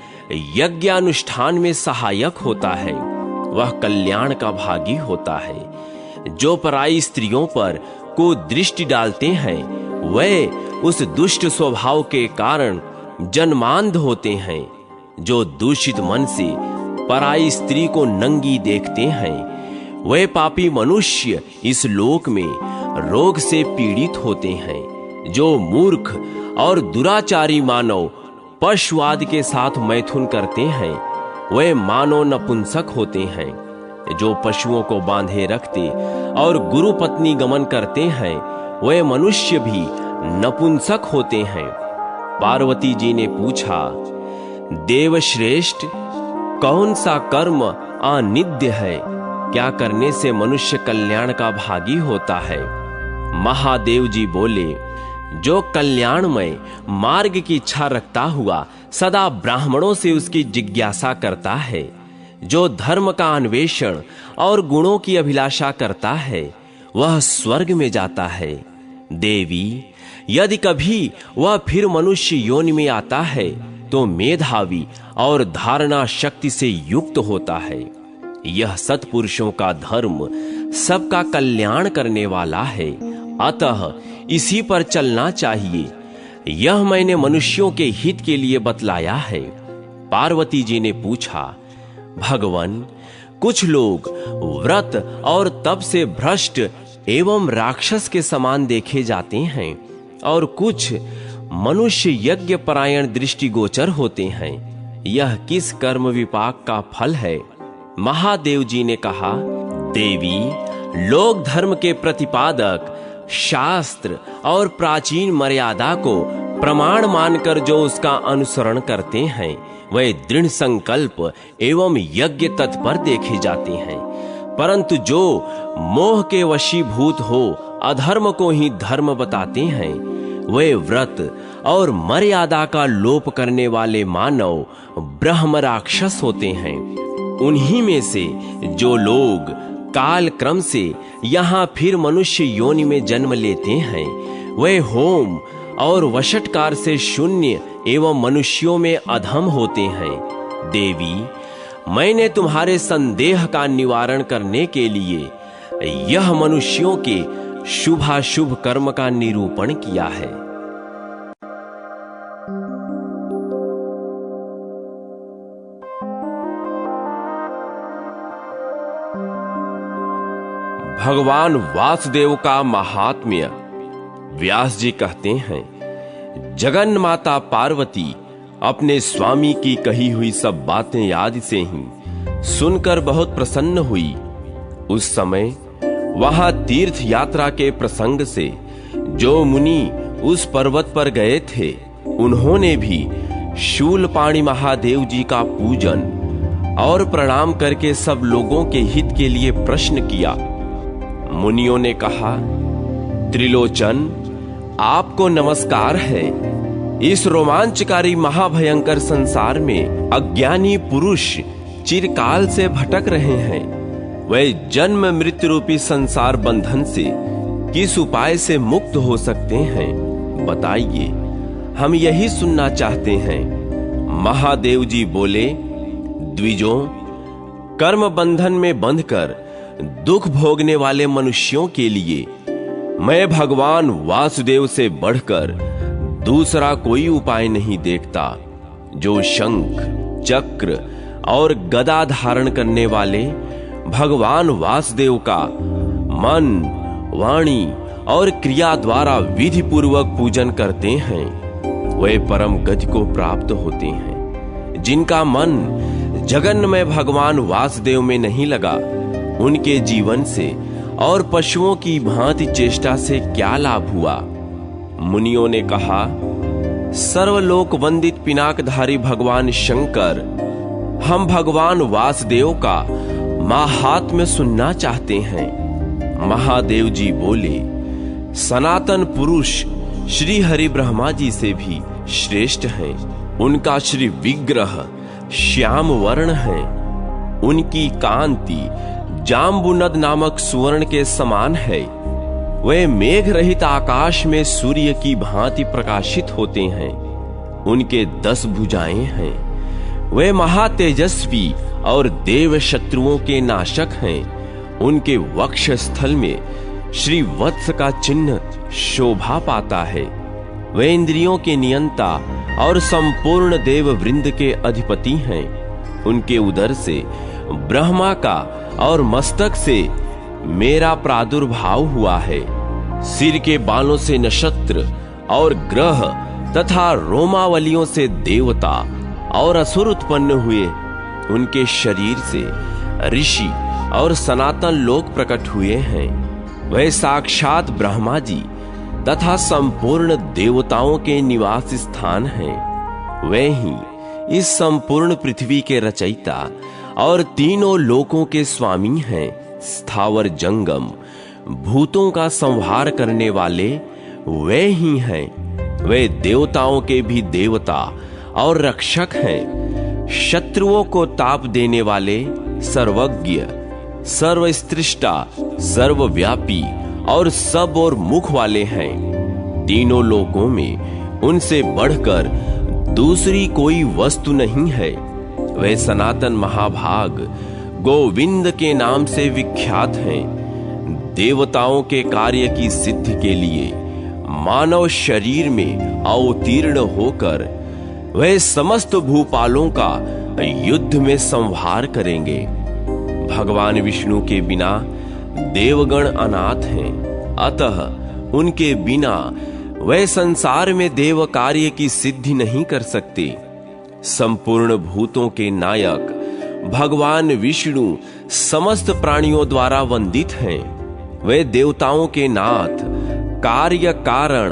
यज्ञानुष्ठान में सहायक होता है, वह कल्याण का भागी होता है। जो पराई स्त्रियों पर कुदृष्टि डालते हैं, वे उस दुष्ट स्वभाव के कारण जन्मांध होते हैं। जो दूषित मन से पराई स्त्री को नंगी देखते हैं, वे पापी मनुष्य इस लोक में रोग से पीड़ित होते हैं। जो मूर्ख और दुराचारी मानव पशुआदि के साथ मैथुन करते हैं, वे मानव नपुंसक होते हैं। जो पशुओं को बांधे रखते और गुरु पत्नी गमन करते हैं, वे मनुष्य भी नपुंसक होते हैं। पार्वती जी ने पूछा, देवश्रेष्ठ, कौन सा कर्म अनित्य है? क्या करने से मनुष्य कल्याण का भागी होता है? महादेव जी बोले, जो कल्याणमय मार्ग की इच्छा रखता हुआ सदा ब्राह्मणों से उसकी जिज्ञासा करता है, जो धर्म का अन्वेषण और गुणों की अभिलाषा करता है, वह स्वर्ग में जाता है। देवी, यदि कभी वह फिर मनुष्य योनि में आता है तो मेधावी और धारणा शक्ति से युक्त होता है। यह सत्पुरुषों का धर्म सबका कल्याण करने वाला है, अतः इसी पर चलना चाहिए। यह मैंने मनुष्यों के हित के लिए बतलाया है। पार्वती जी ने पूछा, भगवान, कुछ लोग व्रत और तप से भ्रष्ट एवं राक्षस के समान देखे जाते हैं और कुछ मनुष्य यज्ञ परायण दृष्टिगोचर होते हैं। यह किस कर्म विपाक का फल है? महादेव जी ने कहा, देवी, लोक धर्म के प्रतिपादक शास्त्र और प्राचीन मर्यादा को प्रमाण मानकर जो उसका अनुसरण करते हैं, वे दृढ़ संकल्प एवं यज्ञ तत्पर देखे जाते हैं, परंतु जो मोह के वशीभूत हो अधर्म को ही धर्म बताते हैं, वे व्रत और मर्यादा का लोप करने वाले मानव ब्रह्म राक्षस होते हैं। उन्हीं में से जो लोग काल क्रम से यहाँ फिर मनुष्य योनि में जन्म लेते हैं, वे होम और वशटकार से शून्य एवं मनुष्यों में अधम होते हैं। देवी, मैंने तुम्हारे संदेह का निवारण करने के लिए यह मनुष्यों के शुभाशुभ कर्म का निरूपण किया है। भगवान वासुदेव का महात्म्य। व्यास जी कहते हैं, जगन माता पार्वती अपने स्वामी की कही हुई सब बातें आदि से ही सुनकर बहुत प्रसन्न हुई। उस समय वहां तीर्थ यात्रा के प्रसंग से जो मुनि उस पर्वत पर गए थे, उन्होंने भी शूलपाणी महादेव जी का पूजन और प्रणाम करके सब लोगों के हित के लिए प्रश्न किया। मुनियों ने कहा, त्रिलोचन, आपको नमस्कार है। इस रोमांचकारी महाभयंकर संसार में अज्ञानी पुरुष चिरकाल से भटक रहे हैं। वे जन्म मृत्यु रूपी संसार बंधन से किस उपाय से मुक्त हो सकते हैं? बताइए, हम यही सुनना चाहते हैं। महादेव जी बोले, द्विजों, कर्म बंधन में बंधकर दुख भोगने वाले मनुष्यों के लिए मैं भगवान वासुदेव से बढ़कर दूसरा कोई उपाय नहीं देखता। जो शंख, चक्र और गदा धारण करने वाले भगवान वासुदेव का मन, वाणी और क्रिया द्वारा विधि पूर्वक पूजन करते हैं, वे परम गति को प्राप्त होते हैं। जिनका मन जगन में भगवान वासुदेव में नहीं लगा, उनके जीवन से और पशुओं की भांति चेष्टा से क्या लाभ हुआ? मुनियों ने कहा, सर्वलोक वंदित पिनाकधारी भगवान शंकर, हम भगवान वासुदेव का महात्म्य सुनना चाहते हैं। महादेव जी बोले, सनातन पुरुष श्री हरि ब्रह्मा जी से भी श्रेष्ठ हैं। उनका श्री विग्रह श्याम वर्ण है। उनकी कांति जाम्बुनद नामक सुवर्ण के समान है। वे मेघ रहित आकाश में सूर्य की भांति प्रकाशित होते हैं। उनके 10 भुजाएं हैं। वे महातेजस्वी और देव शत्रुओं के नाशक हैं। उनके वक्ष स्थल में श्री वत्स का चिन्ह शोभा पाता है। वे इंद्रियों के नियंता और संपूर्ण देव वृंद के अधिपति हैं। उनके उदर से ब्रह्मा का और मस्तक से मेरा प्रादुर्भाव हुआ है। सिर के बालों से नक्षत्र और ग्रह तथा रोमावलियों से देवता और असुर उत्पन्न हुए। उनके शरीर से ऋषि और सनातन लोक प्रकट हुए हैं। वह साक्षात ब्रह्मा जी तथा संपूर्ण देवताओं के निवास स्थान हैं। वे ही इस संपूर्ण पृथ्वी के रचयिता और तीनों लोकों के स्वामी हैं। स्थावर जंगम भूतों का संहार करने वाले वे ही हैं। वे देवताओं के भी देवता और रक्षक हैं। शत्रुओं को ताप देने वाले, सर्वज्ञ, सर्वस्त्रष्टा, सर्वव्यापी और सब और मुख वाले हैं। तीनों लोकों में उनसे बढ़कर दूसरी कोई वस्तु नहीं है। वे सनातन महाभाग गोविंद के नाम से विख्यात हैं। देवताओं के कार्य की सिद्धि के लिए मानव शरीर में अवतीर्ण होकर वे समस्त भूपालों का युद्ध में संहार करेंगे। भगवान विष्णु के बिना देवगण अनाथ हैं, अतः उनके बिना वे संसार में देव कार्य की सिद्धि नहीं कर सकते। संपूर्ण भूतों के नायक भगवान विष्णु समस्त प्राणियों द्वारा वंदित हैं। वे देवताओं के नाथ, कार्य कारण,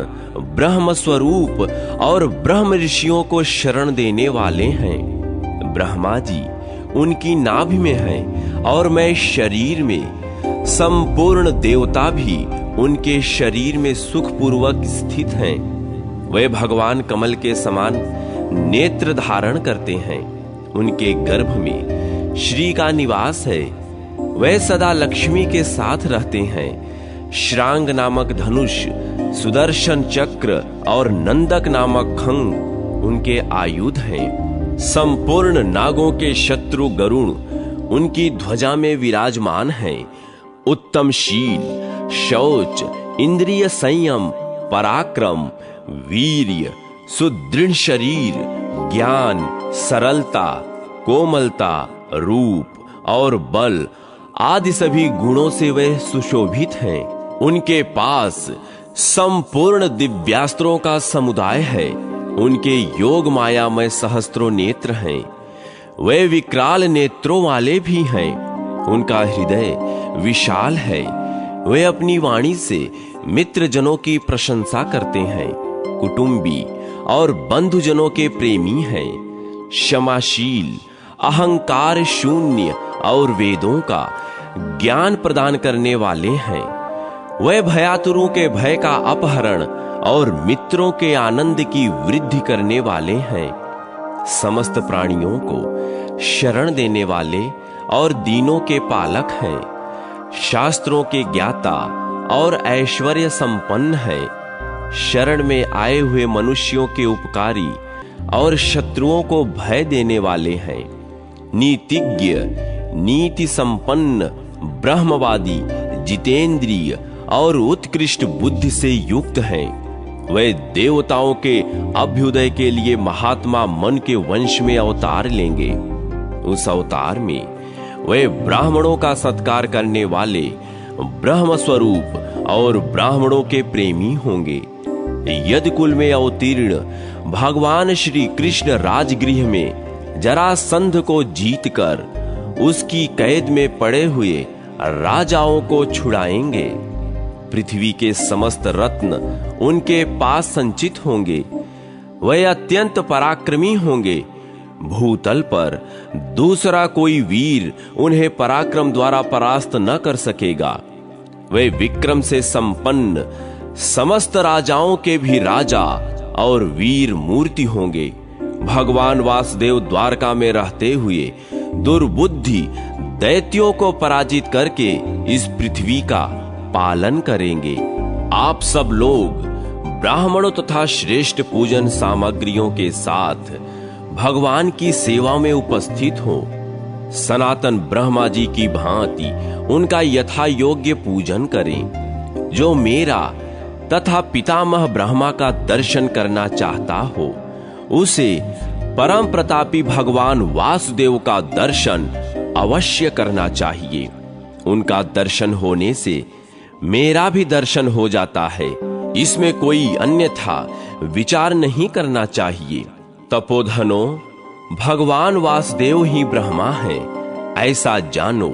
ब्रह्म स्वरूप और ब्रह्म ऋषियों को शरण देने वाले हैं। ब्रह्मा जी उनकी नाभि में हैं और मैं शरीर में, संपूर्ण देवता भी उनके शरीर में सुखपूर्वक स्थित हैं। वे भगवान कमल के समान नेत्र धारण करते हैं। उनके गर्भ में श्री का निवास है। वे सदा लक्ष्मी के साथ रहते हैं। श्रांग नामक धनुष, सुदर्शन चक्र और नंदक नामक खंग उनके आयुध हैं। संपूर्ण नागों के शत्रु गरुण उनकी ध्वजा में विराजमान हैं। उत्तम शील, शौच, इंद्रिय संयम, पराक्रम, वीर्य, सुदृढ़ शरीर, ज्ञान, सरलता, कोमलता, रूप और बल आदि सभी गुणों से वे सुशोभित हैं। उनके पास संपूर्ण दिव्यास्त्रों का समुदाय है। उनके योग मायामय सहस्त्रों नेत्र हैं। वे विकराल नेत्रों वाले भी हैं। उनका हृदय विशाल है। वे अपनी वाणी से मित्रजनों की प्रशंसा करते हैं। कुटुंबी और बंधुजनों के प्रेमी हैं। क्षमाशील, अहंकार शून्य और वेदों का ज्ञान प्रदान करने वाले हैं। वे भयातुरों के भय का अपहरण और मित्रों के आनंद की वृद्धि करने वाले हैं। समस्त प्राणियों को शरण देने वाले और दीनों के पालक हैं। शास्त्रों के ज्ञाता और ऐश्वर्य संपन्न हैं। शरण में आए हुए मनुष्यों के उपकारी और शत्रुओं को भय देने वाले हैं। नीतिज्ञ, नीति संपन्न, ब्रह्मवादी, जितेंद्रिय और उत्कृष्ट बुद्धि से युक्त हैं। वे देवताओं के अभ्युदय के लिए महात्मा मन के वंश में अवतार लेंगे। उस अवतार में वे ब्राह्मणों का सत्कार करने वाले ब्रह्म स्वरूप और ब्राह्मणों के प्रेमी होंगे। यदकुल में अवतीर्ण भगवान श्री कृष्ण राजगृह में जरासंध को जीतकर उसकी कैद में पड़े हुए राजाओं को छुड़ाएंगे। पृथ्वी के समस्त रत्न उनके पास संचित होंगे। वे अत्यंत पराक्रमी होंगे। भूतल पर दूसरा कोई वीर उन्हें पराक्रम द्वारा परास्त न कर सकेगा। वे विक्रम से संपन्न समस्त राजाओं के भी राजा और वीर मूर्ति होंगे। भगवान वासुदेव द्वारका में रहते हुए दुर्बुद्धि दैत्यों को पराजित करके इस पृथ्वी का पालन करेंगे। आप सब लोग ब्राह्मणों तथा श्रेष्ठ पूजन सामग्रियों के साथ भगवान की सेवा में उपस्थित हो। सनातन ब्रह्मा जी की भांति उनका यथा योग्य पूजन करें। जो मेरा तथा पितामह ब्रह्मा का दर्शन करना चाहता हो, उसे परम प्रतापी भगवान वासुदेव का दर्शन अवश्य करना चाहिए। उनका दर्शन होने से मेरा भी दर्शन हो जाता है। इसमें कोई अन्यथा विचार नहीं करना चाहिए। तपोधनो, भगवान वासुदेव ही ब्रह्मा हैं, ऐसा जानो।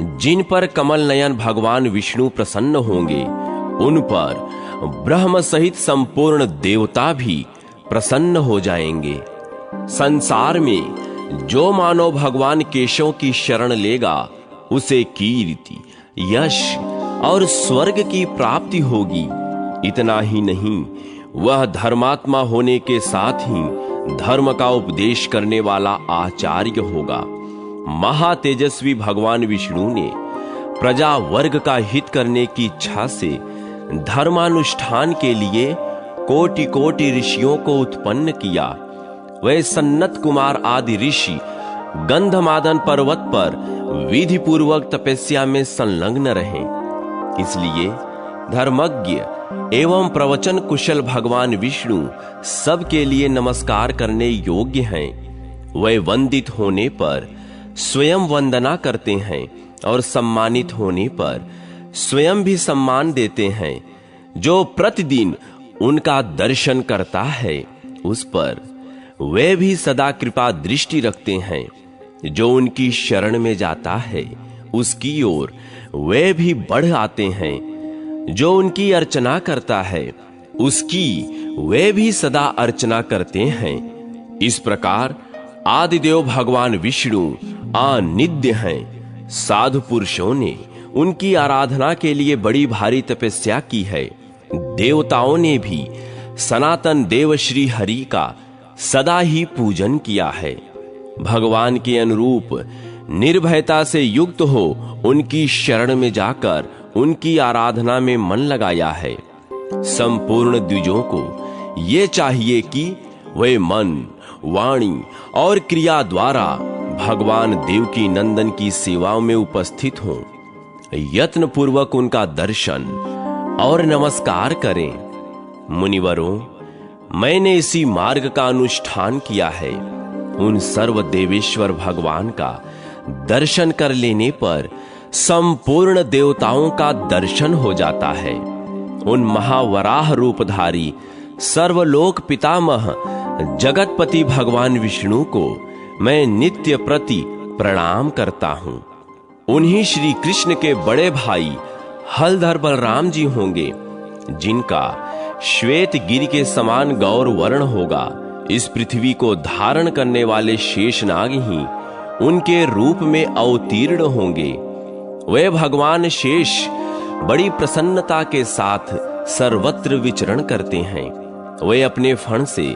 जिन पर कमल नयन भगवान विष्णु प्रसन्न होंगे, उन पर ब्रह्म सहित संपूर्ण देवता भी प्रसन्न हो जाएंगे। संसार में जो मानव भगवान केशव की शरण लेगा, उसे कीर्ति, यश और स्वर्ग की प्राप्ति होगी। इतना ही नहीं, वह धर्मात्मा होने के साथ ही धर्म का उपदेश करने वाला आचार्य होगा। महातेजस्वी भगवान विष्णु ने प्रजा वर्ग का हित करने की इच्छा से धर्मानुष्ठान के लिए कोटि कोटि ऋषियों को उत्पन्न किया। वे सन्नत कुमार आदि ऋषि गंधमादन पर्वत पर विधि पूर्वक तपस्या में संलग्न रहे। इसलिए धर्मज्ञ एवं प्रवचन कुशल भगवान विष्णु सबके लिए नमस्कार करने योग्य हैं। वे वंदित होने पर स्वयं वंदना करते हैं और सम्मानित होने पर स्वयं भी सम्मान देते हैं। जो प्रतिदिन उनका दर्शन करता है, उस पर वे भी सदा कृपा दृष्टि रखते हैं। जो उनकी शरण में जाता है, उसकी ओर वे भी बढ़ आते हैं। जो उनकी अर्चना करता है, उसकी वे भी सदा अर्चना करते हैं। इस प्रकार आदिदेव भगवान विष्णु अनित्य हैं। साधु पुरुषों ने उनकी आराधना के लिए बड़ी भारी तपस्या की है। देवताओं ने भी सनातन देव श्री हरि का सदा ही पूजन किया है। भगवान के अनुरूप निर्भयता से युक्त हो उनकी शरण में जाकर उनकी आराधना में मन लगाया है। संपूर्ण द्विजों को ये चाहिए कि वे मन, वाणी और क्रिया द्वारा भगवान देवकी नंदन की सेवाओं में उपस्थित हों, यत्न पूर्वक उनका दर्शन और नमस्कार करें। मुनिवरों, मैंने इसी मार्ग का अनुष्ठान किया है। उन सर्व देवेश्वर भगवान का दर्शन कर लेने पर संपूर्ण देवताओं का दर्शन हो जाता है। उन महावराह रूपधारी सर्वलोक पितामह जगतपति भगवान विष्णु को मैं नित्य प्रति प्रणाम करता हूं। उन्हीं श्री कृष्ण के बड़े भाई हलधर बलराम जी होंगे, जिनका श्वेत गिरि के समान गौर वर्ण होगा। इस पृथ्वी को धारण करने वाले शेषनाग ही उनके रूप में अवतीर्ण होंगे। वे भगवान शेष बड़ी प्रसन्नता के साथ सर्वत्र विचरण करते हैं। वे अपने फण से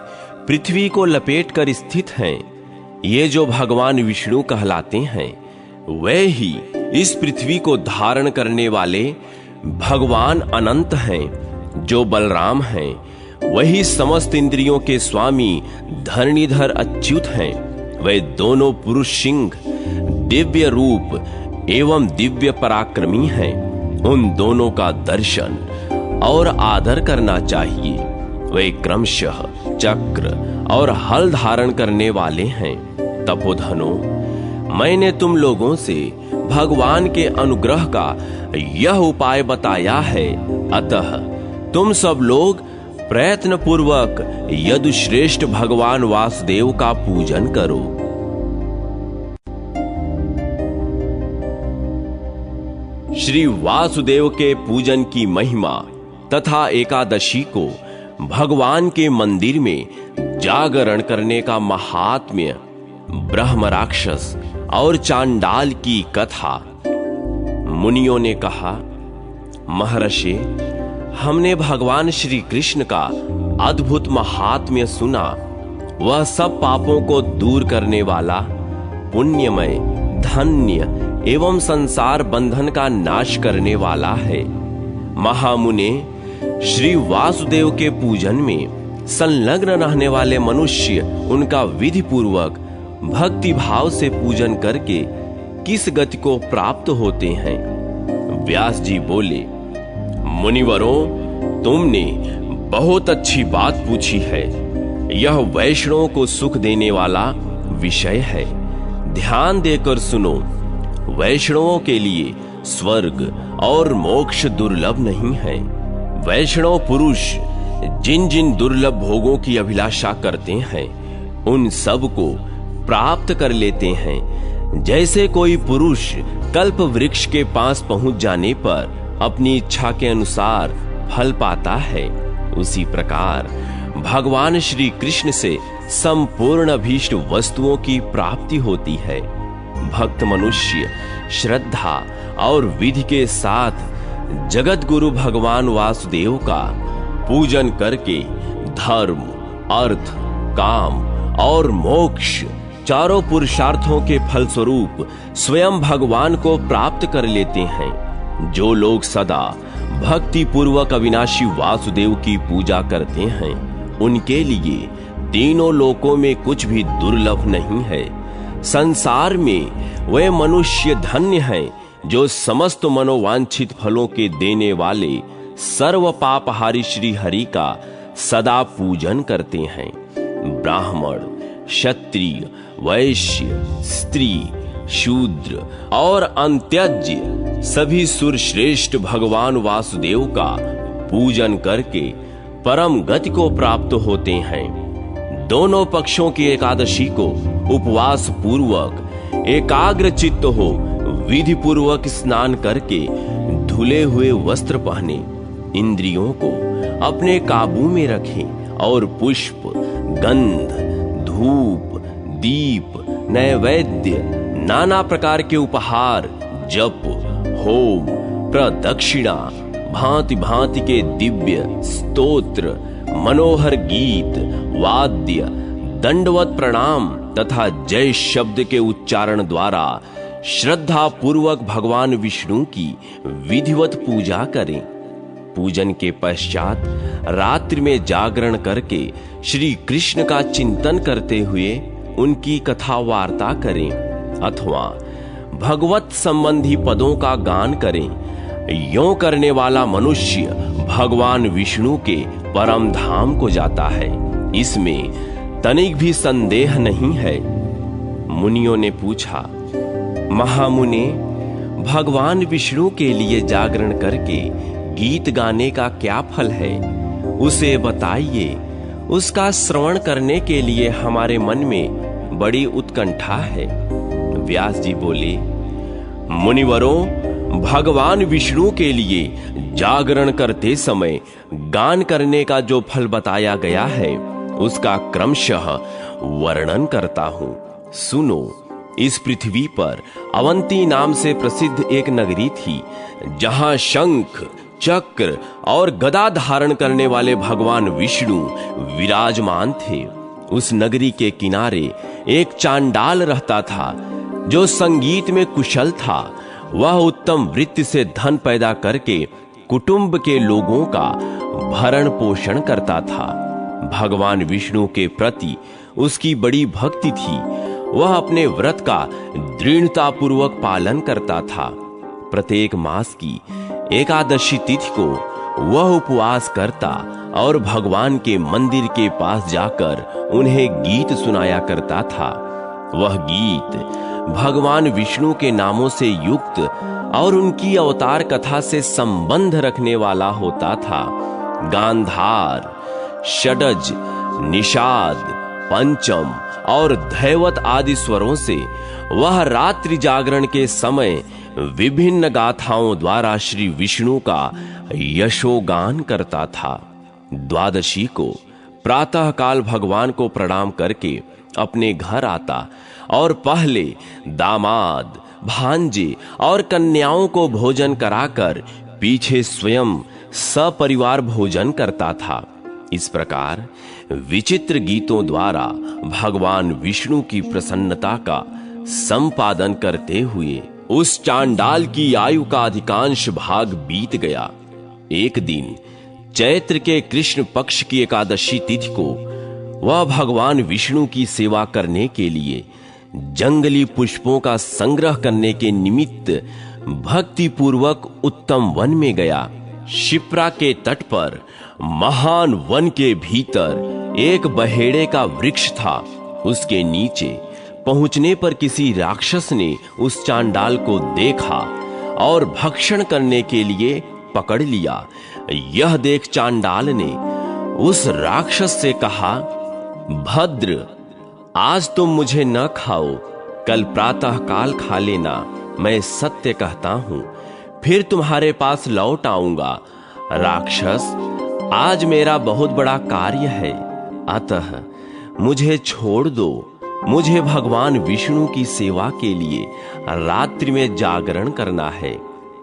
पृथ्वी को लपेट कर स्थित हैं। ये जो भगवान विष्णु कहलाते हैं, वे ही इस पृथ्वी को धारण करने वाले भगवान अनंत हैं। जो बलराम हैं, वही समस्त इंद्रियों के स्वामी धरणीधर अच्युत हैं। वे दोनों पुरुष सिंह दिव्य रूप एवं दिव्य पराक्रमी हैं। उन दोनों का दर्शन और आदर करना चाहिए। वे क्रमशः चक्र और हल धारण करने वाले हैं। तपोधनो, मैंने तुम लोगों से भगवान के अनुग्रह का यह उपाय बताया है। अतः तुम सब लोग प्रयत्न पूर्वक यदुश्रेष्ठ भगवान वासुदेव का पूजन करो। श्री वासुदेव के पूजन की महिमा तथा एकादशी को भगवान के मंदिर में जागरण करने का महात्म्य, ब्रह्म राक्षस और चांडाल की कथा। मुनियों ने कहा, महर्षि, हमने भगवान श्री कृष्ण का अद्भुत महात्म्य सुना। वह सब पापों को दूर करने वाला, पुण्यमय, धन्य एवं संसार बंधन का नाश करने वाला है। महामुने, श्री वासुदेव के पूजन में संलग्न रहने वाले मनुष्य उनका विधि पूर्वक भक्ति भाव से पूजन करके किस गति को प्राप्त होते हैं? व्यास जी बोले, मुनिवरों, तुमने बहुत अच्छी बात पूछी है। यह वैष्णवों को सुख देने वाला विषय है। ध्यान देकर सुनो। वैष्णवों के लिए स्वर्ग और मोक्ष दुर्लभ नहीं है। वैष्णव पुरुष जिन जिन दुर्लभ भोगों की अभिलाषा करते हैं, उन सब को प्राप्त कर लेते हैं। जैसे कोई पुरुष कल्प वृक्ष के पास पहुंच जाने पर अपनी इच्छा के अनुसार फल पाता है, उसी प्रकार भगवान श्री कृष्ण से संपूर्ण अभीष्ट वस्तुओं की प्राप्ति होती है। भक्त मनुष्य श्रद्धा और विधि के साथ जगत गुरु भगवान वासुदेव का पूजन करके धर्म, अर्थ, काम और मोक्ष चारों पुरुषार्थों के फलस्वरूप स्वयं भगवान को प्राप्त कर लेते हैं। जो लोग सदा भक्ति पूर्वक अविनाशी वासुदेव की पूजा करते हैं, उनके लिए तीनों लोकों में कुछ भी दुर्लभ नहीं है। संसार में वे मनुष्य धन्य हैं जो समस्त मनोवांछित फलों के देने वाले सर्व पापहारी श्री हरि का सदा पूजन करते हैं। ब्राह्मण, क्षत्रिय, वैश्य, स्त्री, शूद्र और अंत्यज्य सभी सुरश्रेष्ठ भगवान वासुदेव का पूजन करके परम गति को प्राप्त होते हैं। दोनों पक्षों की एकादशी को उपवास पूर्वक एकाग्र चित्त हो विधि पूर्वक स्नान करके धुले हुए वस्त्र पहने, इंद्रियों को अपने काबू में रखें और पुष्प, गंध, धूप, दीप, नैवेद्य, नाना प्रकार के उपहार, जप, होम, प्रदक्षिणा, भांति भांति के दिव्य स्तोत्र, मनोहर गीत, वाद्य, दंडवत प्रणाम तथा जय शब्द के उच्चारण द्वारा श्रद्धा पूर्वक भगवान विष्णु की विधिवत पूजा करें। पूजन के पश्चात रात्रि में जागरण करके श्री कृष्ण का चिंतन करते हुए उनकी कथा वार्ता करें अथवा भगवत संबंधी पदों का गान करें। यों करने वाला मनुष्य भगवान विष्णु के परम धाम को जाता है, इसमें तनिक भी संदेह नहीं है। मुनियों ने पूछा, महामुने, भगवान विष्णु के लिए जागरण करके गीत गाने का क्या फल है, उसे बताइए। उसका श्रवण करने के लिए हमारे मन में बड़ी उत्कंठा है। व्यास जी बोले, मुनिवरों, भगवान विष्णु के लिए जागरण करते समय गान करने का जो फल बताया गया है उसका क्रमशः वर्णन करता हूं। सुनो। इस पृथ्वी पर अवंती नाम से प्रसिद्ध एक नगरी थी, जहां शंख, चक्र और गदा धारण करने वाले भगवान विष्णु विराजमान थे। उस नगरी के किनारे एक चांडाल रहता था जो संगीत में कुशल था। वह उत्तम वृत्ति से धन पैदा करके कुटुंब के लोगों का भरण पोषण करता था। भगवान विष्णु के प्रति उसकी बड़ी भक्ति थी। वह अपने व्रत का दृढ़ता पूर्वक पालन करता था। प्रत्येक मास की एकादशी तिथि को वह उपवास करता और भगवान के मंदिर के पास जाकर उन्हें गीत सुनाया करता था। वह गीत भगवान विष्णु के नामों से युक्त और उनकी अवतार कथा से संबंध रखने वाला होता था। गांधार, षडज, निषाद, पंचम और धैवत आदि स्वरों से वह रात्रि जागरण के समय विभिन्न गाथाओं द्वारा श्री विष्णु का यशोगान करता था। द्वादशी को प्रातः काल भगवान को प्रणाम करके अपने घर आता और पहले दामाद, भांजे और कन्याओं को भोजन कराकर पीछे स्वयं सपरिवार भोजन करता था। इस प्रकार विचित्र गीतों द्वारा भगवान विष्णु की प्रसन्नता का संपादन करते हुए उस चांडाल की आयु का अधिकांश भाग बीत गया। एक दिन चैत्र के कृष्ण पक्ष की एकादशी तिथि को वह भगवान विष्णु की सेवा करने के लिए जंगली पुष्पों का संग्रह करने के निमित्त भक्ति पूर्वक उत्तम वन में गया। शिप्रा के तट पर महान वन के भीतर एक बहेड़े का वृक्ष था। उसके नीचे पहुंचने पर किसी राक्षस ने उस चांडाल को देखा और भक्षण करने के लिए पकड़ लिया। यह देख चांडाल ने उस राक्षस से कहा, भद्र, आज तुम मुझे न खाओ, कल प्रातः काल खा लेना। मैं सत्य कहता हूं, फिर तुम्हारे पास लौट आऊंगा। राक्षस, आज मेरा बहुत बड़ा कार्य है, अतः मुझे छोड़ दो। मुझे भगवान विष्णु की सेवा के लिए रात्रि में जागरण करना है।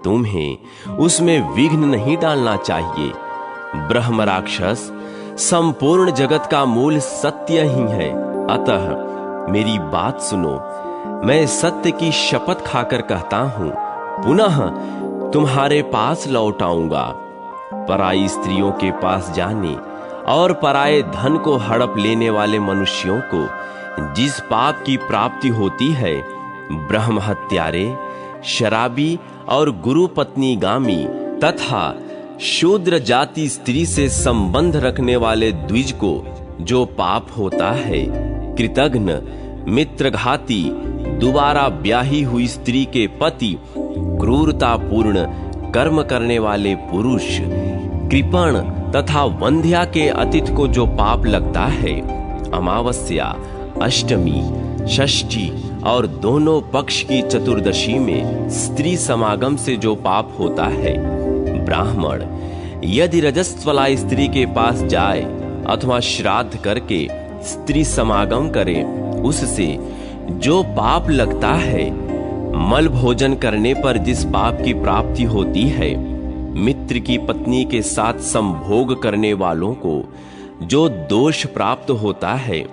तुम्हें उसमें विघ्न नहीं डालना चाहिए। ब्रह्म राक्षस, संपूर्ण जगत का मूल सत्य ही है, अतः मेरी बात सुनो। मैं सत्य की शपथ खाकर कहता हूं, पुनः तुम्हारे पास लौट आऊंगा। पराई स्त्रियों के पास जाने और पराये धन को हड़प लेने वाले मनुष्यों को जिस पाप की प्राप्ति होती है, ब्रह्म हत्यारे, शराबी और गुरु पत्नी गामी तथा शूद्र जाति स्त्री से संबंध रखने वाले द्विज को जो पाप होता है, कृतघ्न, मित्रघाती, दोबारा ब्याही हुई स्त्री के पति, क्रूरतापूर्ण कर्म करने वाले पुरुष, कृपण तथा वंध्या के अतिथि को जो पाप लगता है, अमावस्या, अष्टमी, षष्ठी और दोनों पक्ष की चतुर्दशी में स्त्री समागम से जो पाप होता है, ब्राह्मण यदि रजस्वला स्त्री के पास जाए अथवा श्राद्ध करके स्त्री समागम करे, उससे जो पाप लगता है, मल भोजन करने पर जिस पाप की प्राप्ति होती है, मित्र की पत्नी के साथ संभोग करने वालों को जो दोष प्राप्त होता है,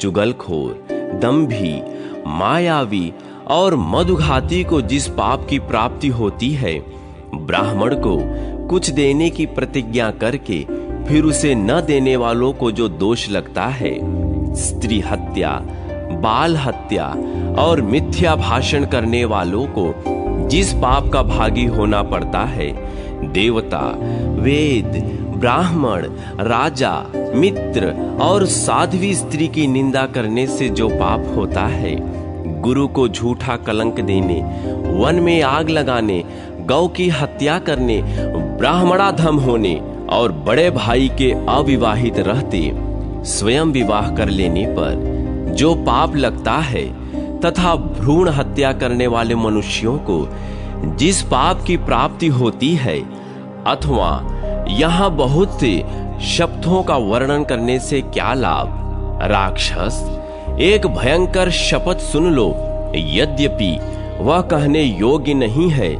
चुगलखोर, दंभी, मायावी और मधुघाती को जिस पाप की प्राप्ति होती है, ब्राह्मण को कुछ देने की प्रतिज्ञा करके फिर उसे न देने वालों को जो दोष लगता है, स्त्री हत्या, बाल हत्या और मिथ्या भाषण करने वालों को जिस पाप का भागी होना पड़ता है, देवता, वेद, ब्राह्मण, राजा, मित्र और साध्वी स्त्री की निंदा करने से जो पाप होता है, गुरु को झूठा कलंक देने, वन में आग लगाने, गौ की हत्या करने, ब्राह्मणाधम होने और बड़े भाई के अविवाहित रहते स्वयं विवाह कर लेने पर जो पाप लगता है, तथा भ्रूण हत्या करने वाले मनुष्यों को जिस पाप की प्राप्ति होती है, अथवा यहाँ बहुत से शब्दों का वर्णन करने से क्या लाभ। राक्षस, एक भयंकर शपथ सुन लो, यद्यपि वह कहने योग्य नहीं है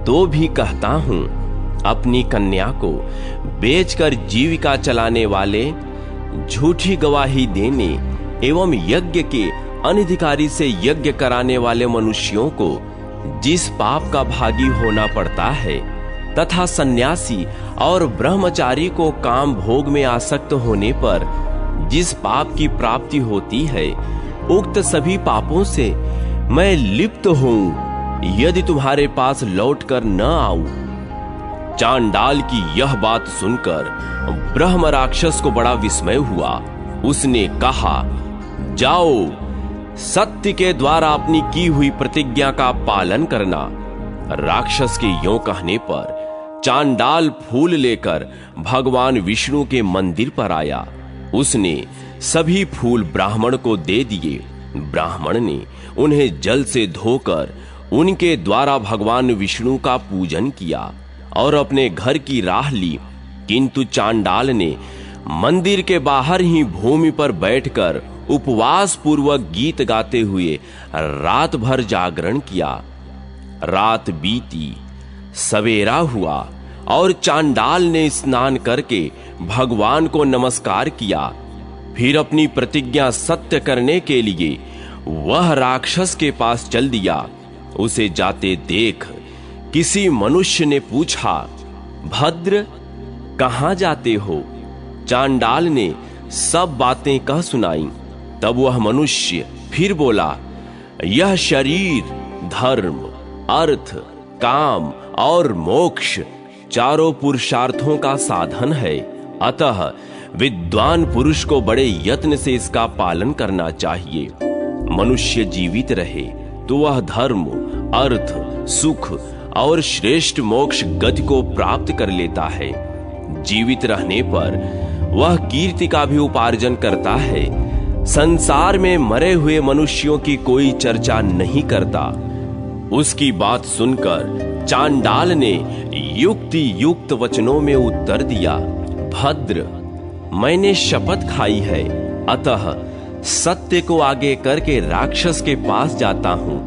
तो भी कहता हूं। अपनी कन्या को बेचकर जीविका चलाने वाले, झूठी गवाही देने एवं यज्ञ के अनधिकारी से यज्ञ कराने वाले मनुष्यों को जिस पाप का भागी होना पड़ता है, तथा सन्यासी और ब्रह्मचारी को काम भोग में आसक्त होने पर जिस पाप की प्राप्ति होती है, उक्त सभी पापों से मैं लिप्त हूं यदि तुम्हारे पास लौटकर न आऊं। चांडाल की यह बात सुनकर ब्रह्म राक्षस को बड़ा विस्मय हुआ। उसने कहा, जाओ, सत्य के द्वारा अपनी की हुई प्रतिज्ञा का पालन करना। राक्षस के यों कहने पर चांडाल फूल लेकर भगवान विष्णु के मंदिर पर आया। उसने सभी फूल ब्राह्मण को दे दिए। ब्राह्मण ने उन्हें जल से धोकर उनके द्वारा भगवान विष्णु का पूजन किया और अपने घर की राह ली। किंतु चांडाल ने मंदिर के बाहर ही भूमि पर बैठकर उपवास पूर्वक गीत गाते हुए रात भर जागरण किया। रात बीती, सवेरा हुआ और चांडाल ने स्नान करके भगवान को नमस्कार किया। फिर अपनी प्रतिज्ञा सत्य करने के लिए वह राक्षस के पास चल दिया। उसे जाते देख किसी मनुष्य ने पूछा, भद्र, कहां जाते हो? चांडाल ने सब बातें कह सुनाई। तब वह मनुष्य फिर बोला, यह शरीर धर्म, अर्थ, काम और मोक्ष चारों पुरुषार्थों का साधन है। अतः विद्वान पुरुष को बड़े यत्न से इसका पालन करना चाहिए। मनुष्य जीवित रहे तो वह धर्म, अर्थ, सुख और श्रेष्ठ मोक्ष गति को प्राप्त कर लेता है। जीवित रहने पर वह कीर्ति का भी उपार्जन करता है। संसार में मरे हुए मनुष्यों की कोई चर्चा नहीं करता। उसकी बात सुनकर चांडाल ने युक्ति युक्त वचनों में उत्तर दिया, भद्र, मैंने शपथ खाई है, अतः सत्य को आगे करके राक्षस के पास जाता हूं।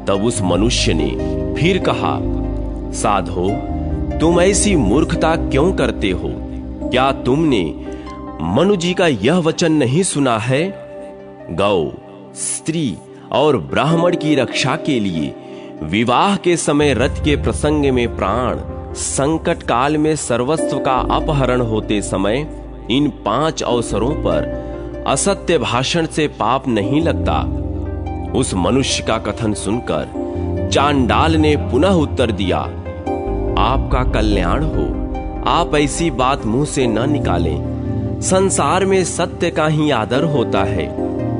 तब उस मनुष्य ने फिर कहा, साधो, तुम ऐसी मूर्खता क्यों करते हो? क्या तुमने मनु जी का यह वचन नहीं सुना है? गौ, स्त्री और ब्राह्मण की रक्षा के लिए विवाह के समय रथ के प्रसंग में प्राण, संकट काल में सर्वस्व का अपहरण होते समय इन 5 अवसरों पर असत्य भाषण से पाप नहीं लगता। उस मनुष्य का कथन सुनकर चांडाल ने पुनः उत्तर दिया, आपका कल्याण हो। आप ऐसी बात मुंह से न निकालें। संसार में सत्य का ही आदर होता है।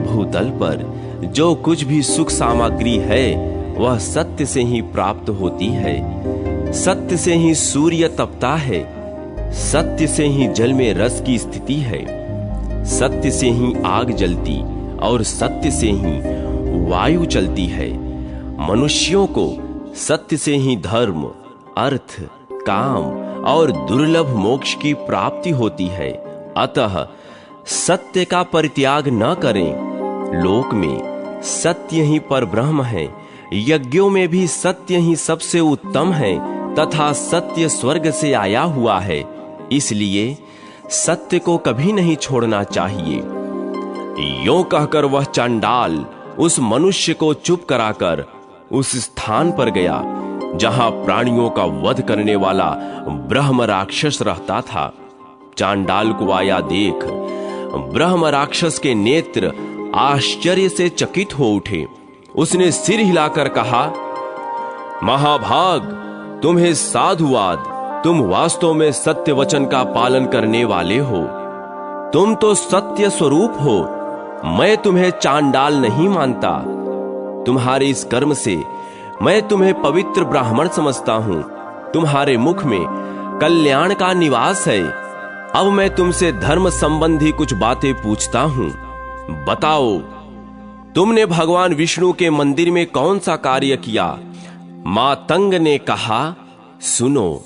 भूतल पर जो कुछ भी सुख सामग्री है वह सत्य से ही प्राप्त होती है। सत्य से ही सूर्य तपता है। सत्य से ही जल में रस की स्थिति है। सत्य से ही आग जलती और सत्य से ही वायु चलती है। मनुष्यों को सत्य से ही धर्म, अर्थ, काम और दुर्लभ मोक्ष की प्राप्ति होती है। अतः सत्य का परित्याग न करें। लोक में सत्य ही परब्रह्म है, यज्ञों में भी सत्य ही सबसे उत्तम है, तथा सत्य स्वर्ग से आया हुआ है, इसलिए सत्य को कभी नहीं छोड़ना चाहिए। यों कहकर वह चांडाल उस मनुष्य को चुप कराकर उस स्थान पर गया जहां प्राणियों का वध करने वाला ब्रह्म राक्षस रहता था। चांडाल को आया देख ब्रह्म राक्षस के नेत्र आश्चर्य से चकित हो उठे। उसने सिर हिलाकर कहा, महाभाग, तुम्हें साधुवाद, तुम वास्तव में सत्य वचन का पालन करने वाले हो। तुम तो सत्य स्वरूप हो, मैं तुम्हें चांडाल नहीं मानता। तुम्हारे इस कर्म से मैं तुम्हें पवित्र ब्राह्मण समझता हूं। तुम्हारे मुख में कल्याण का निवास है। अब मैं तुमसे धर्म संबंधी कुछ बातें पूछता हूं। बताओ, तुमने भगवान विष्णु के मंदिर में कौन सा कार्य किया? मातंग ने कहा, सुनो,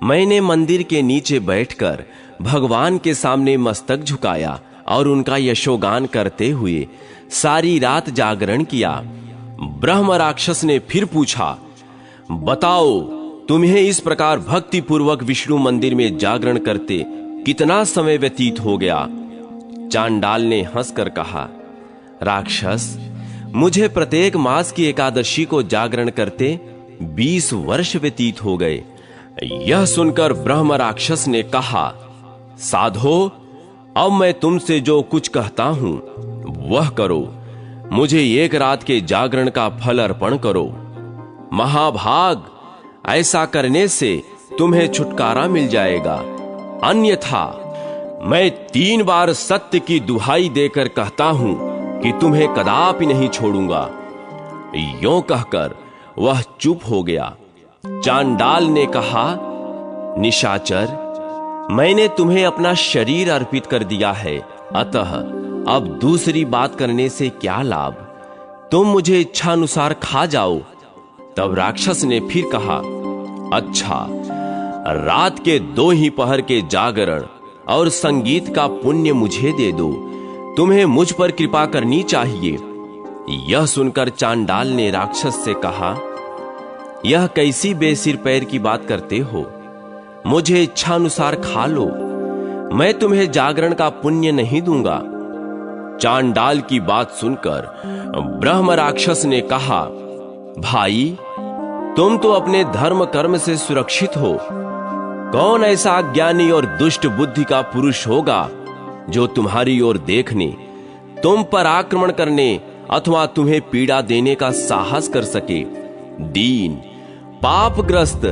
मैंने मंदिर के नीचे बैठकर भगवान के सामने मस्तक झुकाया और उनका यशोगान करते हुए सारी रात जागरण किया। ब्रह्म राक्षस ने फिर पूछा, बताओ, तुम्हें इस प्रकार भक्ति पूर्वक विष्णु मंदिर में जागरण करते कितना समय व्यतीत हो गया? चांडाल ने हंसकर कहा, राक्षस, मुझे प्रत्येक मास की एकादशी को जागरण करते 20 वर्ष व्यतीत हो गए। यह सुनकर ब्रह्म राक्षस ने कहा, साधो, अब मैं तुमसे जो कुछ कहता हूं वह करो। मुझे एक रात के जागरण का फल अर्पण करो। महाभाग, ऐसा करने से तुम्हें छुटकारा मिल जाएगा, अन्यथा मैं 3 बार सत्य की दुहाई देकर कहता हूं कि तुम्हें कदापि नहीं छोड़ूंगा। यों कहकर वह चुप हो गया। चांडाल ने कहा, निशाचर, मैंने तुम्हें अपना शरीर अर्पित कर दिया है, अतः अब दूसरी बात करने से क्या लाभ? तुम मुझे इच्छानुसार खा जाओ। तब राक्षस ने फिर कहा, अच्छा, रात के 2 ही पहर के जागरण और संगीत का पुण्य मुझे दे दो। तुम्हें मुझ पर कृपा करनी चाहिए। यह सुनकर चांडाल ने राक्षस से कहा, यह कैसी बेसिर पैर की बात करते हो? मुझे इच्छानुसार खा लो, मैं तुम्हें जागरण का पुण्य नहीं दूंगा। चांडाल की बात सुनकर ब्रह्म राक्षस ने कहा, भाई, तुम तो अपने धर्म कर्म से सुरक्षित हो। कौन ऐसा अज्ञानी और दुष्ट बुद्धि का पुरुष होगा जो तुम्हारी ओर देखने, तुम पर आक्रमण करने अथवा तुम्हें पीड़ा देने का साहस कर सके? दीन, पापग्रस्त,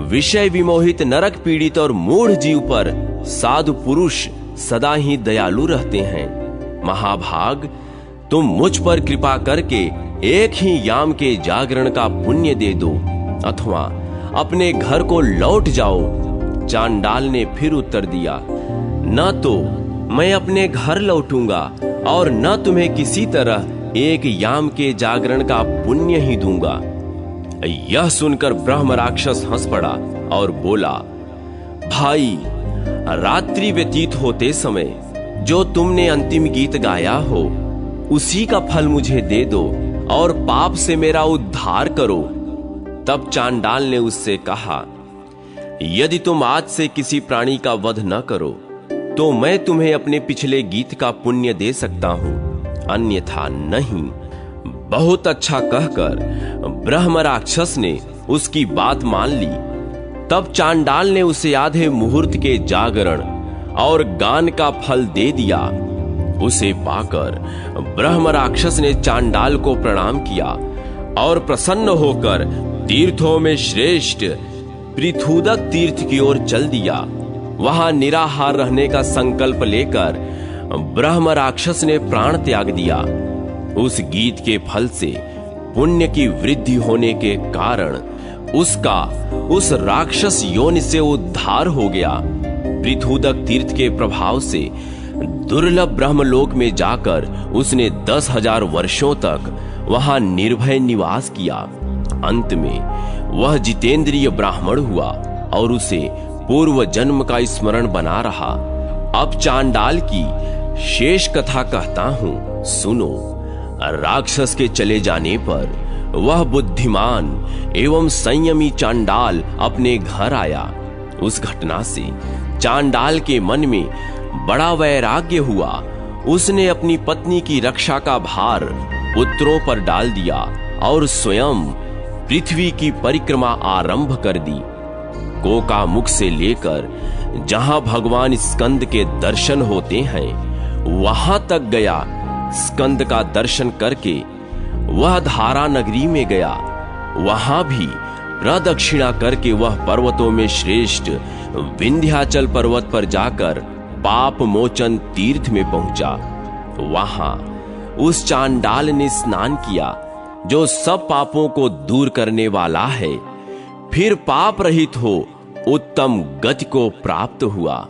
विषय विमोहित, नरक पीड़ित और मूढ़ जीव पर साधु पुरुष सदा ही दयालु रहते हैं। महाभाग, तुम मुझ पर कृपा करके एक ही याम के जागरण का पुण्य दे दो अथवा अपने घर को लौट जाओ। चांडाल ने फिर उत्तर दिया, न तो मैं अपने घर लौटूंगा और न तुम्हें किसी तरह एक याम के जागरण का पुण्य ही दूंगा। यह सुनकर ब्रह्म राक्षस हंस पड़ा और बोला, भाई, रात्रि व्यतीत होते समय जो तुमने अंतिम गीत गाया हो उसी का फल मुझे दे दो और पाप से मेरा उद्धार करो। तब चांडाल ने उससे कहा, यदि तुम आज से किसी प्राणी का वध न करो तो मैं तुम्हें अपने पिछले गीत का पुण्य दे सकता हूं, अन्यथा नहीं। बहुत अच्छा कहकर ब्रह्म राक्षस ने उसकी बात मान ली। तब चांडाल ने उसे आधे मुहूर्त के जागरण और गान का फल दे दिया। उसे पाकर ब्रह्म राक्षस ने चांडाल को प्रणाम किया और प्रसन्न होकर तीर्थों में श्रेष्ठ पृथुदक तीर्थ की ओर चल दिया। वहां निराहार रहने का संकल्प लेकर ब्रह्म राक्षस ने प्राण त्याग दिया। उस गीत के फल से पुण्य की वृद्धि होने के कारण उसका उस राक्षस योनि से उद्धार हो गया। पृथुदक तीर्थ के प्रभाव से दुर्लभ ब्रह्मलोक में जाकर उसने 10,000 वर्षों तक वहां निर्भय निवास किया। अंत में वह जितेंद्रिय ब्राह्मण हुआ और उसे पूर्व जन्म का स्मरण बना रहा। अब चांडाल की शेष कथा कहता हूं, सुनो। राक्षस के चले जाने पर वह बुद्धिमान एवं संयमी चांडाल अपने घर आया। उस घटना से चांडाल के मन में बड़ा वैराग्य हुआ। उसने अपनी पत्नी की रक्षा का भार पुत्रों पर डाल दिया और स्वयं पृथ्वी की परिक्रमा आरंभ कर दी। गोकामुख से लेकर जहां भगवान स्कंद के दर्शन होते हैं वहां तक गया। स्कंद का दर्शन करके वह धारा नगरी में गया। वहां भी प्रदक्षिणा करके वह पर्वतों में श्रेष्ठ विंध्याचल पर्वत पर जाकर पाप मोचन तीर्थ में पहुंचा। वहां उस चांडाल ने स्नान किया जो सब पापों को दूर करने वाला है। फिर पाप रहित हो उत्तम गति को प्राप्त हुआ।